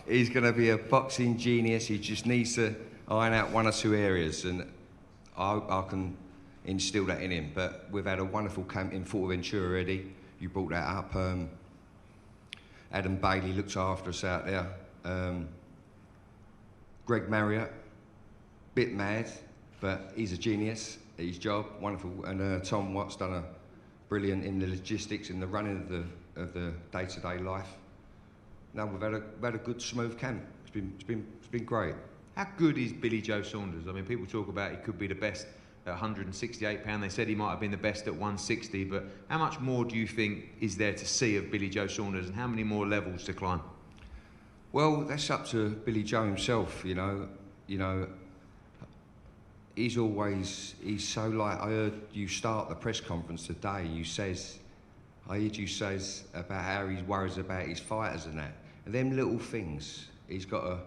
he's going to be a boxing genius. He just needs to iron out one or two areas, and I can instill that in him. But we've had a wonderful camp in Fuerteventura already. You brought that up. Adam Bailey looked after us out there. Greg Marriott, bit mad, but he's a genius at his job, wonderful. And Tom Watt's done a brilliant in the logistics, in the running of the day-to-day life. No, we've had a good, smooth camp. It's been great. How good is Billy Joe Saunders? I mean, people talk about he could be the best at 168 pound. They said he might have been the best at 160, but how much more do you think is there to see of Billy Joe Saunders, and how many more levels to climb? Well, that's up to Billy Joe himself, you know. He's so like, I heard you start the press conference today, I heard you says about how he worries about his fighters and that. And them little things, he's got to,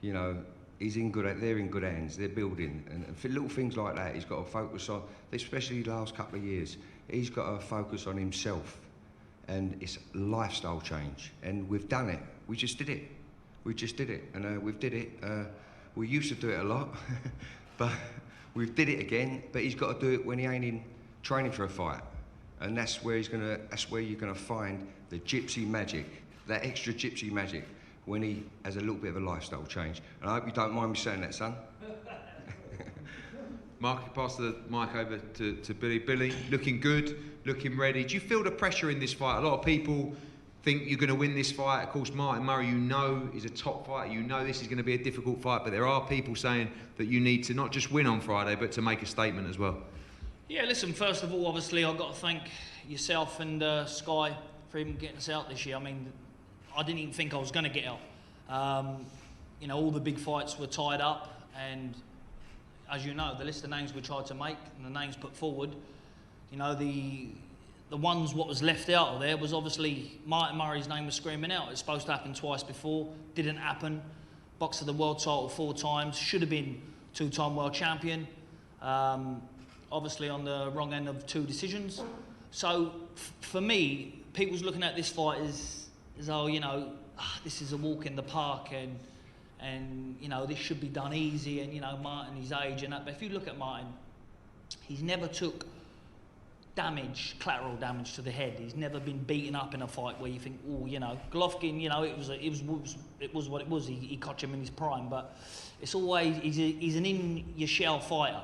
you know, they're in good hands, they're building. And for little things like that, he's got to focus on, especially the last couple of years, he's got to focus on himself. And it's a lifestyle change. And we've done it. We just did it. And we've did it. We used to do it a lot, but we've did it again. But he's got to do it when he ain't in training for a fight. And that's where you're gonna find the gypsy magic, that extra gypsy magic, when he has a little bit of a lifestyle change. And I hope you don't mind me saying that, son. Mark, pass the mic over to Billy. Billy, looking good, looking ready. Do you feel the pressure in this fight? A lot of people think you're going to win this fight. Of course, Martin Murray, you know, is a top fighter. You know this is going to be a difficult fight, but there are people saying that you need to not just win on Friday, but to make a statement as well. Yeah, listen, first of all, obviously, I've got to thank yourself and Sky for even getting us out this year. I mean, I didn't even think I was going to get out. You know, all the big fights were tied up, and as you know, the list of names we tried to make and the names put forward, you know, the ones what was left out of there was obviously Martin Murray's name was screaming out. It's supposed to happen twice before, didn't happen. Boxer the world title 4 times, should have been 2-time world champion. Obviously on the wrong end of 2 decisions. So for me, people's looking at this fight as oh, you know, this is a walk in the park, and you know, this should be done easy, and you know, Martin, his age and that. But if you look at Martin, he's never took damage, collateral damage to the head. He's never been beaten up in a fight where you think, oh, you know, Golovkin, you know, it was what it was. He caught him in his prime, but it's always he's an in-your-shell fighter.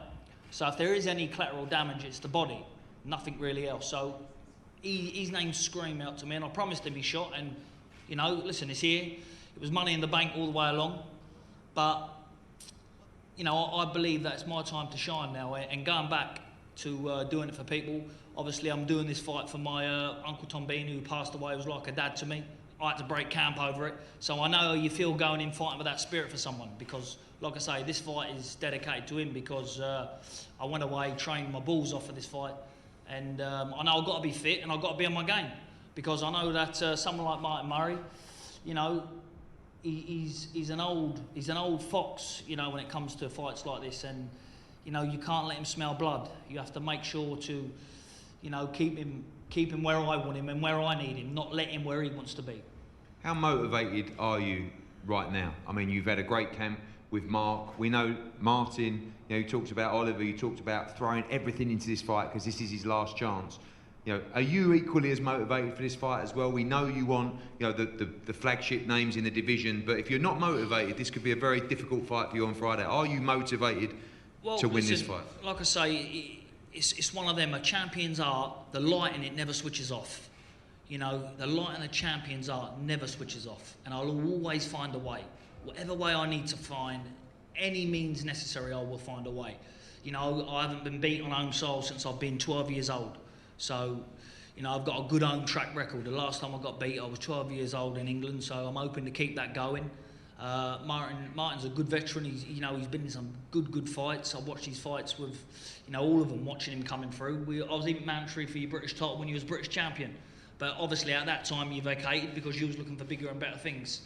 So if there is any collateral damage, it's the body, nothing really else. So his name screamed out to me, and I promised him his shot. And you know, listen, it's here. It was money in the bank all the way along, but you know, I believe that it's my time to shine now. And going back to doing it for people, obviously I'm doing this fight for my Uncle Tom Bean, who passed away. He was like a dad to me. I had to break camp over it. So I know how you feel going in fighting with that spirit for someone, because like I say, this fight is dedicated to him, because I went away, trained my balls off for this fight, and I know I've got to be fit and I've got to be on my game, because I know that someone like Martin Murray, you know, he's an old fox, you know, when it comes to fights like this, and you know, you can't let him smell blood. You have to make sure to, you know, keep him where I want him and where I need him, not let him where he wants to be. How motivated are you right now? I mean, you've had a great camp with Mark. We know Martin, you know, you talked about Oliver, you talked about throwing everything into this fight because this is his last chance. You know, are you equally as motivated for this fight as well? We know you want, you know, the flagship names in the division, but if you're not motivated, this could be a very difficult fight for you on Friday. Are you motivated to win this fight? Like I say, it's one of them. A champion's art, the light in it never switches off. You know, the light in a champion's art never switches off, and I'll always find a way. Whatever way I need to find, any means necessary, I will find a way. You know, I haven't been beat on home soil since I've been 12 years old. So, you know, I've got a good home track record. The last time I got beat, I was 12 years old in England, so I'm hoping to keep that going. Martin's a good veteran. He's been in some good fights. I've watched his fights with, you know, all of them, watching him coming through. I was even mandatory for your British title when you was British champion. But obviously at that time you vacated because you was looking for bigger and better things.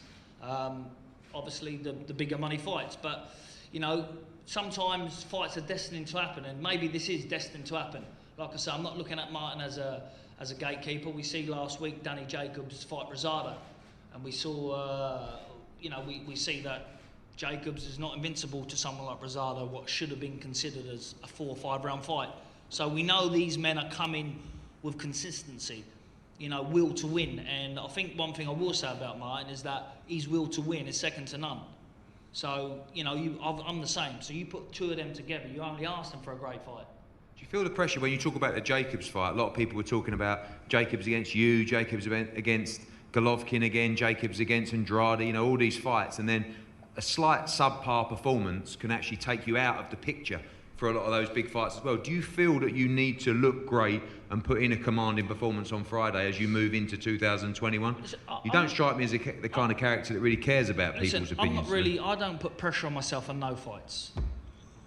Obviously the bigger money fights. But, you know, sometimes fights are destined to happen, and maybe this is destined to happen. Like I say, I'm not looking at Martin as a gatekeeper. We see last week Danny Jacobs fight Rosado, and we saw, you know, we see that Jacobs is not invincible to someone like Rosado, what should have been considered as a 4 or 5 round fight. So we know these men are coming with consistency, you know, will to win. And I think one thing I will say about Martin is that his will to win is second to none. So, you know, I'm the same. So you put two of them together, you only ask them for a great fight. Do you feel the pressure when you talk about the Jacobs fight? A lot of people were talking about Jacobs against you, Jacobs against Golovkin again, Jacobs against Andrade, you know, all these fights. And then a slight subpar performance can actually take you out of the picture for a lot of those big fights as well. Do you feel that you need to look great and put in a commanding performance on Friday as you move into 2021? You don't strike me as the kind of character that really cares about people's opinions. I don't put pressure on myself on no fights.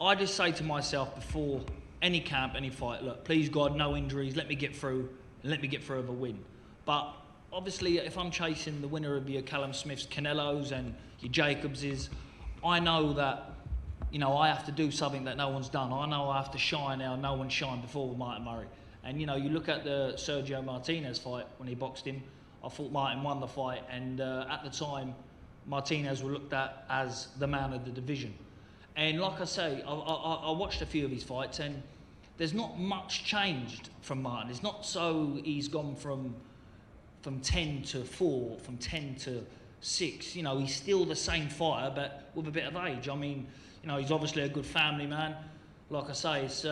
I just say to myself before any camp, any fight, look, please God, no injuries, let me get through, and let me get through with a win. But obviously, if I'm chasing the winner of your Callum Smith's, Canelo's and your Jacobs's, I know that, you know, I have to do something that no one's done. I know I have to shine how no one shined before with Martin Murray. And, you know, you look at the Sergio Martinez fight when he boxed him, I thought Martin won the fight, and at the time, Martinez was looked at as the man of the division. And like I say, I watched a few of his fights, and there's not much changed from Martin. It's not so he's gone from 10 to 4, from 10 to 6. You know, he's still the same fighter, but with a bit of age. I mean, you know, he's obviously a good family man. Like I say, it's,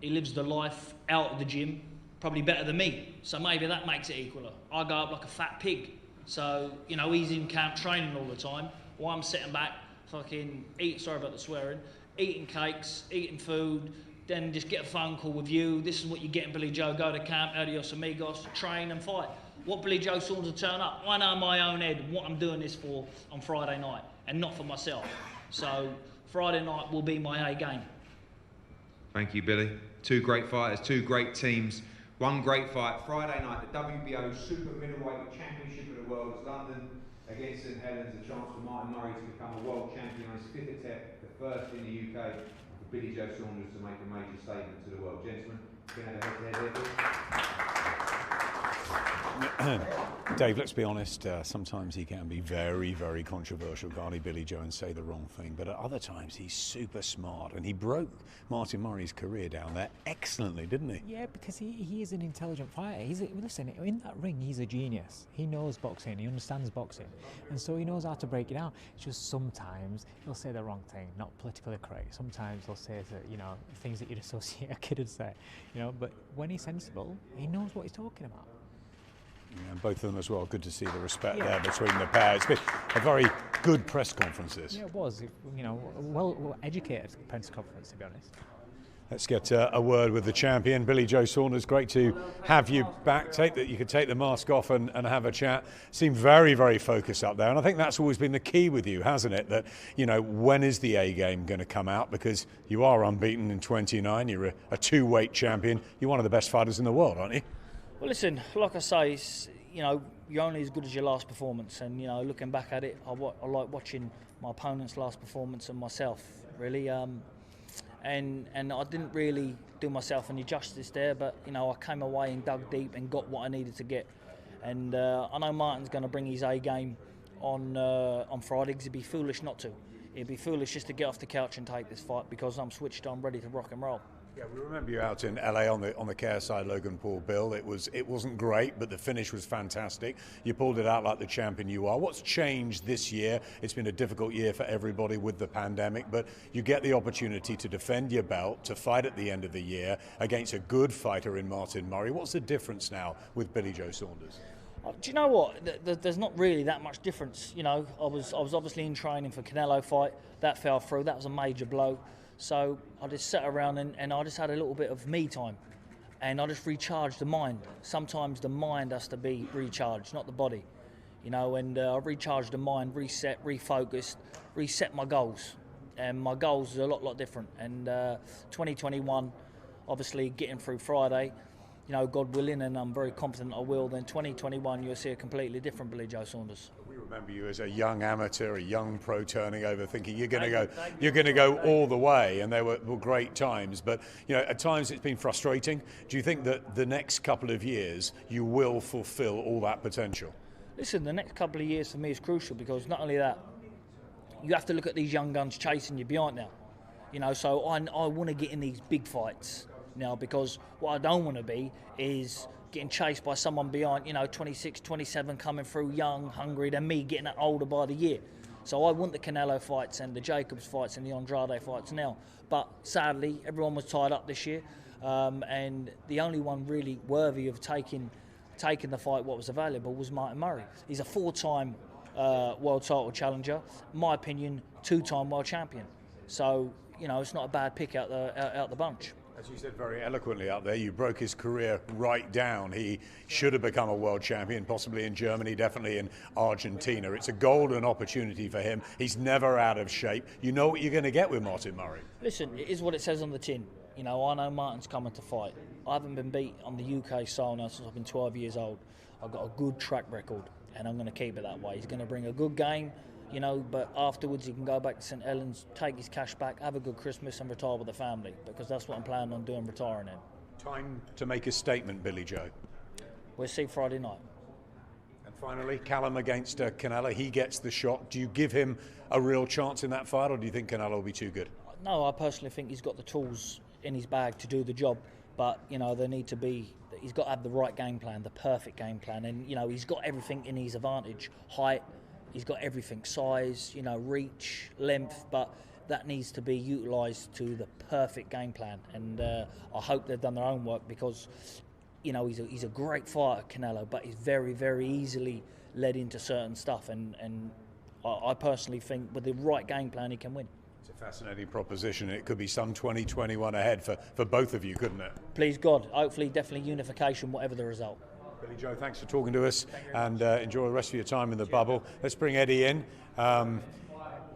he lives the life out of the gym, probably better than me. So maybe that makes it equaler. I go up like a fat pig. So, you know, he's in camp training all the time, while I'm sitting back, fucking sorry about the swearing, eating cakes, eating food, then just get a phone call with you. This is what you're getting, Billy Joe. Go to camp, adios amigos, train and fight. What Billy Joe Saunders will turn up. I know in my own head what I'm doing this for on Friday night, and not for myself. So Friday night will be my A game. Thank you, Billy. Two great fighters, two great teams. One great fight Friday night, the WBO Super Middleweight Championship of the World. It's London against St Helens. A chance for Martin Murray to become a world champion on his 5th attempt, the first in the UK, and for Billy Joe Saunders to make a major statement to the world. Gentlemen, can I have a head-to-head Dave, let's be honest, sometimes he can be very, very controversial, can't he, Billy Joe, and say the wrong thing, but at other times he's super smart, and he broke Martin Murray's career down there excellently, didn't he? Yeah, because he is an intelligent fighter. Listen, in that ring, he's a genius. He knows boxing, he understands boxing, and so he knows how to break it down. It's just sometimes he'll say the wrong thing, not politically correct. Sometimes he'll say, you know, things that you'd associate a kid would say, you know, but when he's sensible, he knows what he's talking about. Yeah, and both of them as well. Good to see the respect there between the pair. It's been a very good press conference, this. Yeah, it was. You know, well educated press conference, to be honest. Let's get a word with the champion, Billy Joe Saunders. Great to have you back. You could take the mask off and have a chat. Seemed very, very focused up there, and I think that's always been the key with you, hasn't it? That, you know, when is the A game going to come out? Because you are unbeaten in 29. You're a two-weight champion. You're one of the best fighters in the world, aren't you? Well, listen, like I say, you know, you're only as good as your last performance. And, you know, looking back at it, I like watching my opponent's last performance and myself, really. And I didn't really do myself any justice there, but, you know, I came away and dug deep and got what I needed to get. And I know Martin's going to bring his A game on Friday, because it'd be foolish not to. It'd be foolish just to get off the couch and take this fight, because I'm switched on, ready to rock and roll. Yeah, we remember you out in LA on the care side, Logan Paul, Bill. It wasn't great, but the finish was fantastic. You pulled it out like the champion you are. What's changed this year? It's been a difficult year for everybody with the pandemic, but you get the opportunity to defend your belt, to fight at the end of the year against a good fighter in Martin Murray. What's the difference now with Billy Joe Saunders? Do you know what? There's not really that much difference. You know, I was obviously in training for Canelo fight. That fell through. That was a major blow. So I just sat around and I just had a little bit of me time, and I just recharged the mind. Sometimes the mind has to be recharged, not the body, you know. And I recharged the mind, reset, refocused, reset my goals, and my goals are a lot different. And 2021, obviously getting through Friday, you know, God willing, and I'm very confident I will. Then 2021, you'll see a completely different Billy Joe Saunders. We remember you as a young amateur, a young pro turning over, thinking you're going to go all the way, and there were great times. But, you know, at times it's been frustrating. Do you think that the next couple of years you will fulfil all that potential? Listen, the next couple of years for me is crucial, because not only that, you have to look at these young guns chasing you behind now. You know, so I want to get in these big fights now, because what I don't want to be is getting chased by someone behind, you know, 26, 27, coming through young, hungry, than me getting older by the year. So I want the Canelo fights and the Jacobs fights and the Andrade fights now. But sadly, everyone was tied up this year, and the only one really worthy of taking the fight what was available was Martin Murray. He's a 4-time world title challenger, in my opinion, 2-time world champion. So, you know, it's not a bad pick out the bunch. As you said very eloquently up there, you broke his career right down. He should have become a world champion, possibly in Germany, definitely in Argentina. It's a golden opportunity for him. He's never out of shape. You know what you're going to get with Martin Murray. Listen, it is what it says on the tin. You know, I know Martin's coming to fight. I haven't been beat on the UK soil now since I've been 12 years old. I've got a good track record, and I'm going to keep it that way. He's going to bring a good game, you know, but afterwards he can go back to St Helens, take his cash back, have a good Christmas and retire with the family, because that's what I'm planning on doing, retiring in. Time to make a statement, Billy Joe. We'll see Friday night. And finally, Callum against Canelo. He gets the shot. Do you give him a real chance in that fight, or do you think Canelo will be too good? No, I personally think he's got the tools in his bag to do the job, but, you know, he's got to have the right game plan, the perfect game plan, and, you know, he's got everything in his advantage. Height, he's got everything, size, you know, reach, length, but that needs to be utilised to the perfect game plan. And I hope they've done their own work, because, you know, he's a great fighter, Canelo, but he's very, very easily led into certain stuff. And I personally think with the right game plan, he can win. It's a fascinating proposition. It could be some 2021 ahead for both of you, couldn't it? Please God, hopefully, definitely unification, whatever the result. Billy Joe, thanks for talking to us, and enjoy the rest of your time in the bubble. Let's bring Eddie in.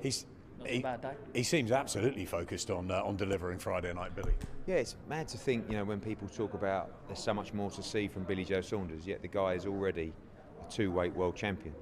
He seems absolutely focused on delivering Friday night, Billy. Yeah, it's mad to think, you know, when people talk about there's so much more to see from Billy Joe Saunders, yet the guy is already a 2-weight world champion.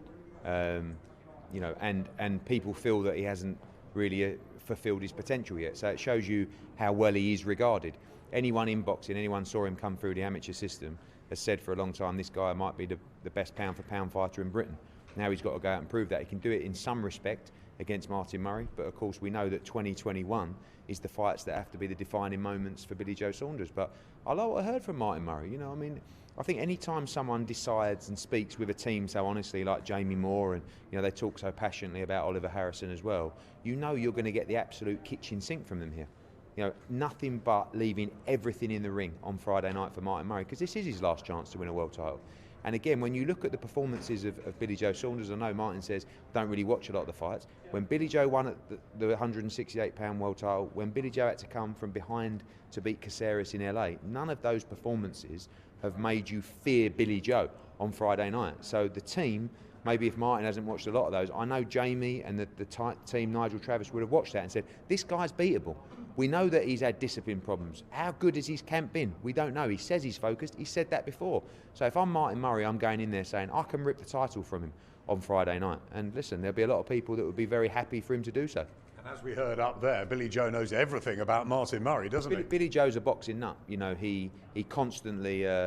You know, and people feel that he hasn't really fulfilled his potential yet. So it shows you how well he is regarded. Anyone in boxing, anyone saw him come through the amateur system, has said for a long time this guy might be the best pound-for-pound fighter in Britain. Now he's got to go out and prove that. He can do it in some respect against Martin Murray, but of course we know that 2021 is the fights that have to be the defining moments for Billy Joe Saunders. But I like what I heard from Martin Murray. You know, I mean, I think any time someone decides and speaks with a team so honestly, like Jamie Moore, and, you know, they talk so passionately about Oliver Harrison as well, you know you're going to get the absolute kitchen sink from them here. You know, nothing but leaving everything in the ring on Friday night for Martin Murray, because this is his last chance to win a world title. And again, when you look at the performances of Billy Joe Saunders, I know Martin says don't really watch a lot of the fights. When Billy Joe won at the 168-pound world title, when Billy Joe had to come from behind to beat Caceres in LA, none of those performances have made you fear Billy Joe on Friday night. So the team, maybe if Martin hasn't watched a lot of those, I know Jamie and the team, Nigel Travis, would have watched that and said, this guy's beatable. We know that he's had discipline problems. How good has his camp been? We don't know. He says he's focused. He said that before. So if I'm Martin Murray, I'm going in there saying, I can rip the title from him on Friday night. And listen, there'll be a lot of people that would be very happy for him to do so. And as we heard up there, Billy Joe knows everything about Martin Murray, doesn't he? Billy Joe's a boxing nut. You know, he constantly,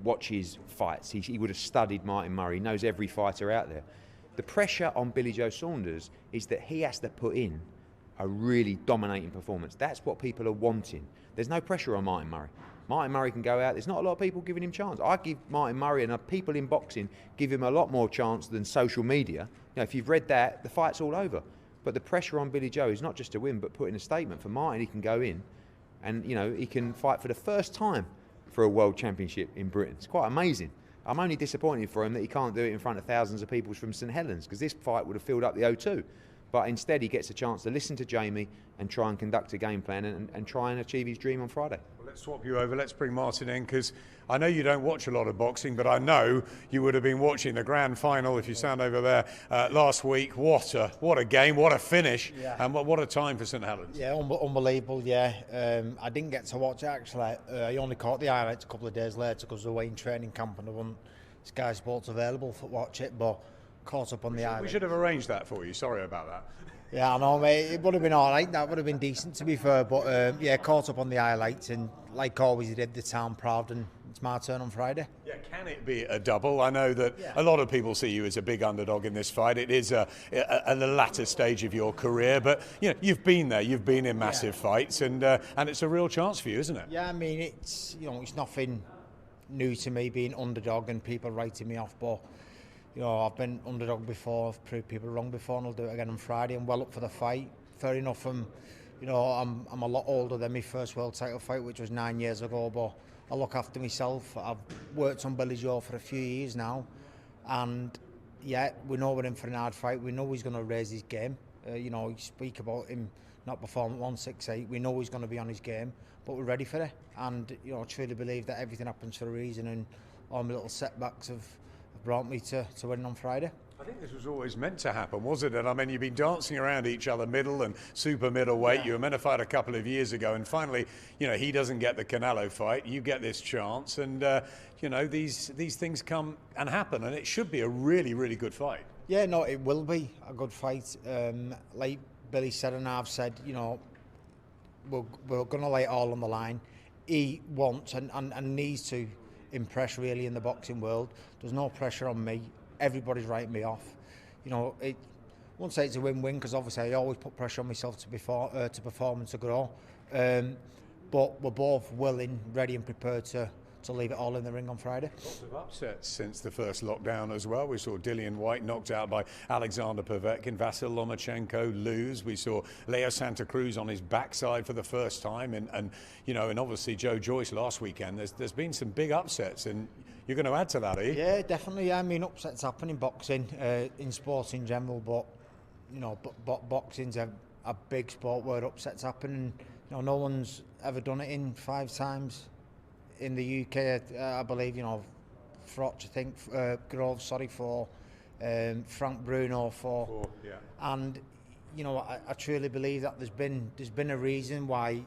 watches fights. He would have studied Martin Murray. He knows every fighter out there. The pressure on Billy Joe Saunders is that he has to put in a really dominating performance. That's what people are wanting. There's no pressure on Martin Murray. Martin Murray can go out. There's not a lot of people giving him chance. I give Martin Murray, and people in boxing give him a lot more chance than social media. You know, if you've read that, the fight's all over. But the pressure on Billy Joe is not just to win, but put in a statement. For Martin, he can go in and, you know, he can fight for the first time for a world championship in Britain. It's quite amazing. I'm only disappointed for him that he can't do it in front of thousands of people from St Helens, because this fight would have filled up the O2. But instead he gets a chance to listen to Jamie and try and conduct a game plan and try and achieve his dream on Friday. Well, let's swap you over. Let's bring Martin in, because I know you don't watch a lot of boxing, but I know you would have been watching the grand final, if you stand over there, last week. What a game, what a finish, and what a time for St Helens. Yeah, unbelievable, yeah. I didn't get to watch it, actually. I only caught the highlights a couple of days later because I was away in training camp and there wasn't Sky Sports available to watch it, but caught up on the highlights. We should have arranged that for you, sorry about that. Yeah, I know, mate. It would have been all right. That would have been decent, to be fair. But, yeah, caught up on the highlights. And, like always, he did the town proud. And it's my turn on Friday. Yeah, can it be a double? I know that a lot of people see you as a big underdog in this fight. It is a the latter stage of your career. But, you know, you've been there. You've been in massive fights. And it's a real chance for you, isn't it? Yeah, I mean, it's, you know, it's nothing new to me being underdog and people writing me off. But You know, I've been underdog before, I've proved people wrong before, and I'll do it again on Friday. I'm well up for the fight. Fair enough, I'm a lot older than my first world title fight, which was 9 years ago, but I look after myself. I've worked on Billy Joe for a few years now, and yeah, we know we're in for an hard fight. We know he's going to raise his game. You know, you speak about him not performing at 168. We know he's going to be on his game, but we're ready for it. And you know, I truly believe that everything happens for a reason, and all my little setbacks have brought me to winning on Friday. I think this was always meant to happen, wasn't it? I mean, you've been dancing around each other, middle and super middleweight. You were meant to fight a couple of years ago, and finally, you know, he doesn't get the Canelo fight. You get this chance, and you know, these things come and happen, and it should be a really, really good fight. Yeah, no, it will be a good fight. Like Billy said, and I've said, you know, we're going to lay it all on the line. He wants and needs to impress really in the boxing world. There's no pressure on me. Everybody's writing me off. You know, I won't say it's a win-win, because obviously I always put pressure on myself to perform and to grow. But we're both willing, ready and prepared to leave it all in the ring on Friday. Lots of upsets since the first lockdown as well. We saw Dillian White knocked out by Alexander Povetkin, Vasyl Lomachenko lose. We saw Leo Santa Cruz on his backside for the first time, and you know, and obviously Joe Joyce last weekend. There's been some big upsets, and you're going to add to that, are you? Yeah, definitely. I mean, upsets happen in boxing, in sports in general, but you know, boxing's a big sport where upsets happen, and you know, no one's ever done it in 5 times. In the UK, I believe, you know, Frotch, I think, Groves, sorry, for Frank Bruno for, yeah. And you know, I truly believe that there's been a reason why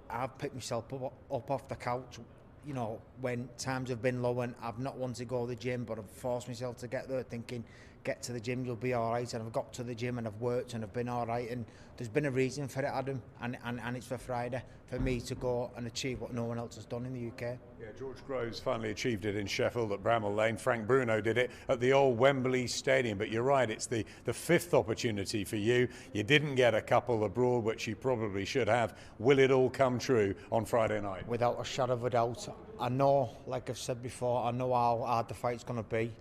I've picked myself up off the couch, you know, when times have been low and I've not wanted to go to the gym, but I've forced myself to get there, thinking, get to the gym, you'll be all right. And I've got to the gym and I've worked and I've been all right. And there's been a reason for it, Adam, and it's for Friday, for me to go and achieve what no one else has done in the UK. Yeah, George Groves finally achieved it in Sheffield at Bramall Lane. Frank Bruno did it at the old Wembley Stadium. But you're right, it's the 5th opportunity for you. You didn't get a couple abroad, which you probably should have. Will it all come true on Friday night? Without a shadow of a doubt. I know, like I've said before, I know how hard the fight's going to be,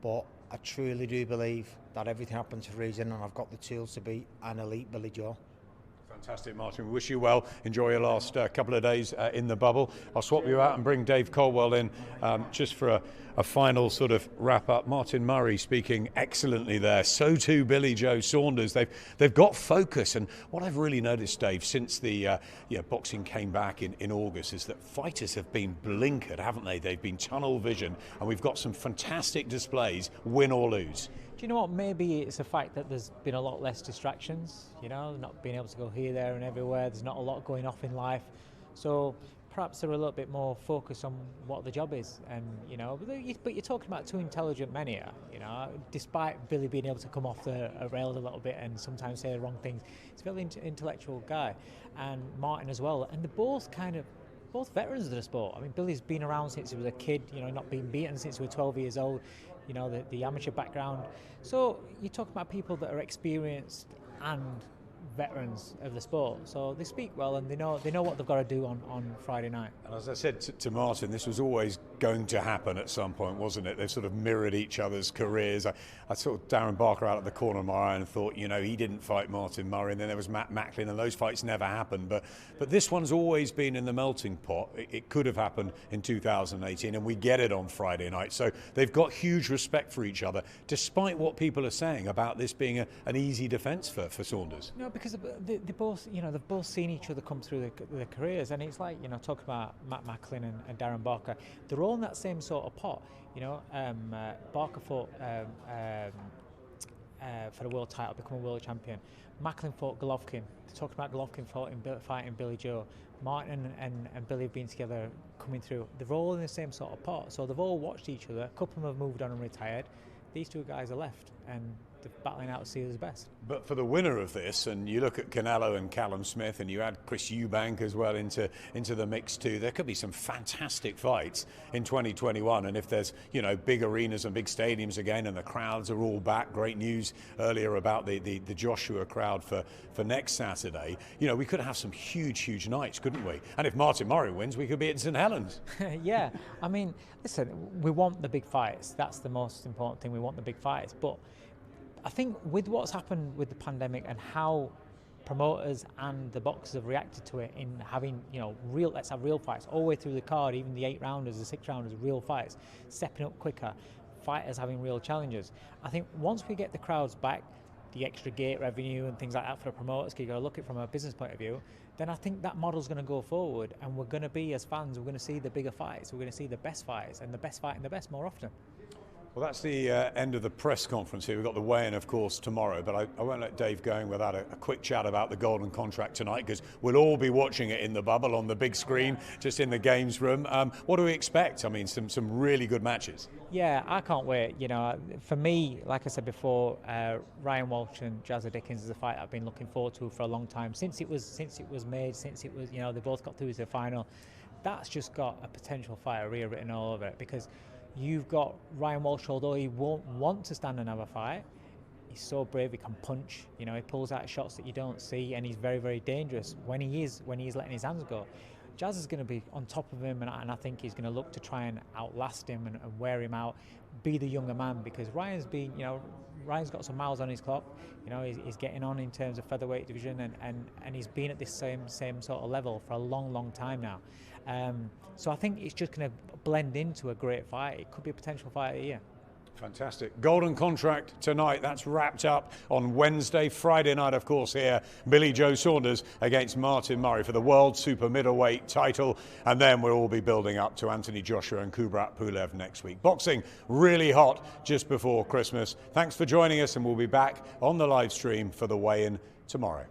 but I truly do believe that everything happens for a reason, and I've got the tools to beat an elite Billy Joe. Fantastic, Martin. We wish you well. Enjoy your last couple of days in the bubble. I'll swap you out and bring Dave Colwell in just for a final sort of wrap up. Martin Murray speaking excellently there. So too Billy Joe Saunders. They've got focus, and what I've really noticed, Dave, since the boxing came back in August, is that fighters have been blinkered, haven't they? They've been tunnel vision, and we've got some fantastic displays, win or lose. Do you know what? Maybe it's a fact that there's been a lot less distractions, you know, not being able to go here, there and everywhere. There's not a lot going off in life. So perhaps they're a little bit more focused on what the job is. And, you know, but you're talking about 2 intelligent men here, you know, despite Billy being able to come off the rails a little bit and sometimes say the wrong things. He's a very intellectual guy. And Martin as well. And they're both both veterans of the sport. I mean, Billy's been around since he was a kid, you know, not been beaten since he was 12 years old. You know, the amateur background. So you talk about people that are experienced and veterans of the sport. So they speak well, and they know what they've got to do on Friday night. And as I said to Martin, this was always going to happen at some point, wasn't it? They've sort of mirrored each other's careers. I saw Darren Barker out at the corner of my eye and thought, you know, he didn't fight Martin Murray, and then there was Matt Macklin, and those fights never happened. But this one's always been in the melting pot. It could have happened in 2018, and we get it on Friday night. So they've got huge respect for each other, despite what people are saying about this being an easy defence for Saunders. No, because they both, you know, they've both seen each other come through their careers, and it's like, you know, talk about Matt Macklin and Darren Barker. They're all in that same sort of pot, you know. Barker fought for the world title, become a world champion. Macklin fought Golovkin. Talking about Golovkin fighting Billy Joe. Martin and Billy have been together, coming through. They're all in the same sort of pot, so they've all watched each other. A couple of them have moved on and retired. These 2 guys are left, and battling out to see who's best. But for the winner of this, and you look at Canelo and Callum Smith, and you add Chris Eubank as well into the mix too, there could be some fantastic fights in 2021. And if there's, you know, big arenas and big stadiums again, and the crowds are all back, great news earlier about the Joshua crowd for next Saturday, you know, we could have some huge nights, couldn't we? And if Martin Murray wins, we could be at St Helens. Yeah, I mean, listen, we want the big fights. That's the most important thing. We want the big fights. But I think with what's happened with the pandemic and how promoters and the boxers have reacted to it in having, you know, let's have real fights all the way through the card, even the 8-rounders, the 6-rounders, real fights, stepping up quicker, fighters having real challenges. I think once we get the crowds back, the extra gate revenue and things like that for the promoters, because you've got to look at it from a business point of view, then I think that model's going to go forward, and we're going to be, as fans, we're going to see the bigger fights, we're going to see the best fights, and the best fighting the best more often. Well, that's the end of the press conference here. We've got the weigh-in, of course, tomorrow, but I won't let Dave go without a quick chat about the golden contract tonight, because we'll all be watching it in the bubble on the big screen, just in the games room. What do we expect? I mean, some really good matches. Yeah, I can't wait. You know, for me, like I said before, Ryan Walsh and Jazza Dickens is a fight I've been looking forward to for a long time. Since it was made, you know, they both got through to the final. That's just got a potential fight written all over it, because you've got Ryan Walsh, although he won't want to stand and have a fight, he's so brave, he can punch, you know, he pulls out shots that you don't see, and he's very dangerous when he's letting his hands go. Jazz is going to be on top of him, and I think he's going to look to try and outlast him and wear him out, be the younger man, because Ryan's got some miles on his clock. You know, he's getting on in terms of featherweight division, and he's been at this same sort of level for a long time now. So I think it's just going to blend into a great fight. It could be a potential fight of the year. Fantastic. Golden contract tonight. That's wrapped up on Wednesday. Friday night, of course, here, Billy Joe Saunders against Martin Murray for the world super middleweight title. And then we'll all be building up to Anthony Joshua and Kubrat Pulev next week. Boxing really hot just before Christmas. Thanks for joining us, and we'll be back on the live stream for the weigh-in tomorrow.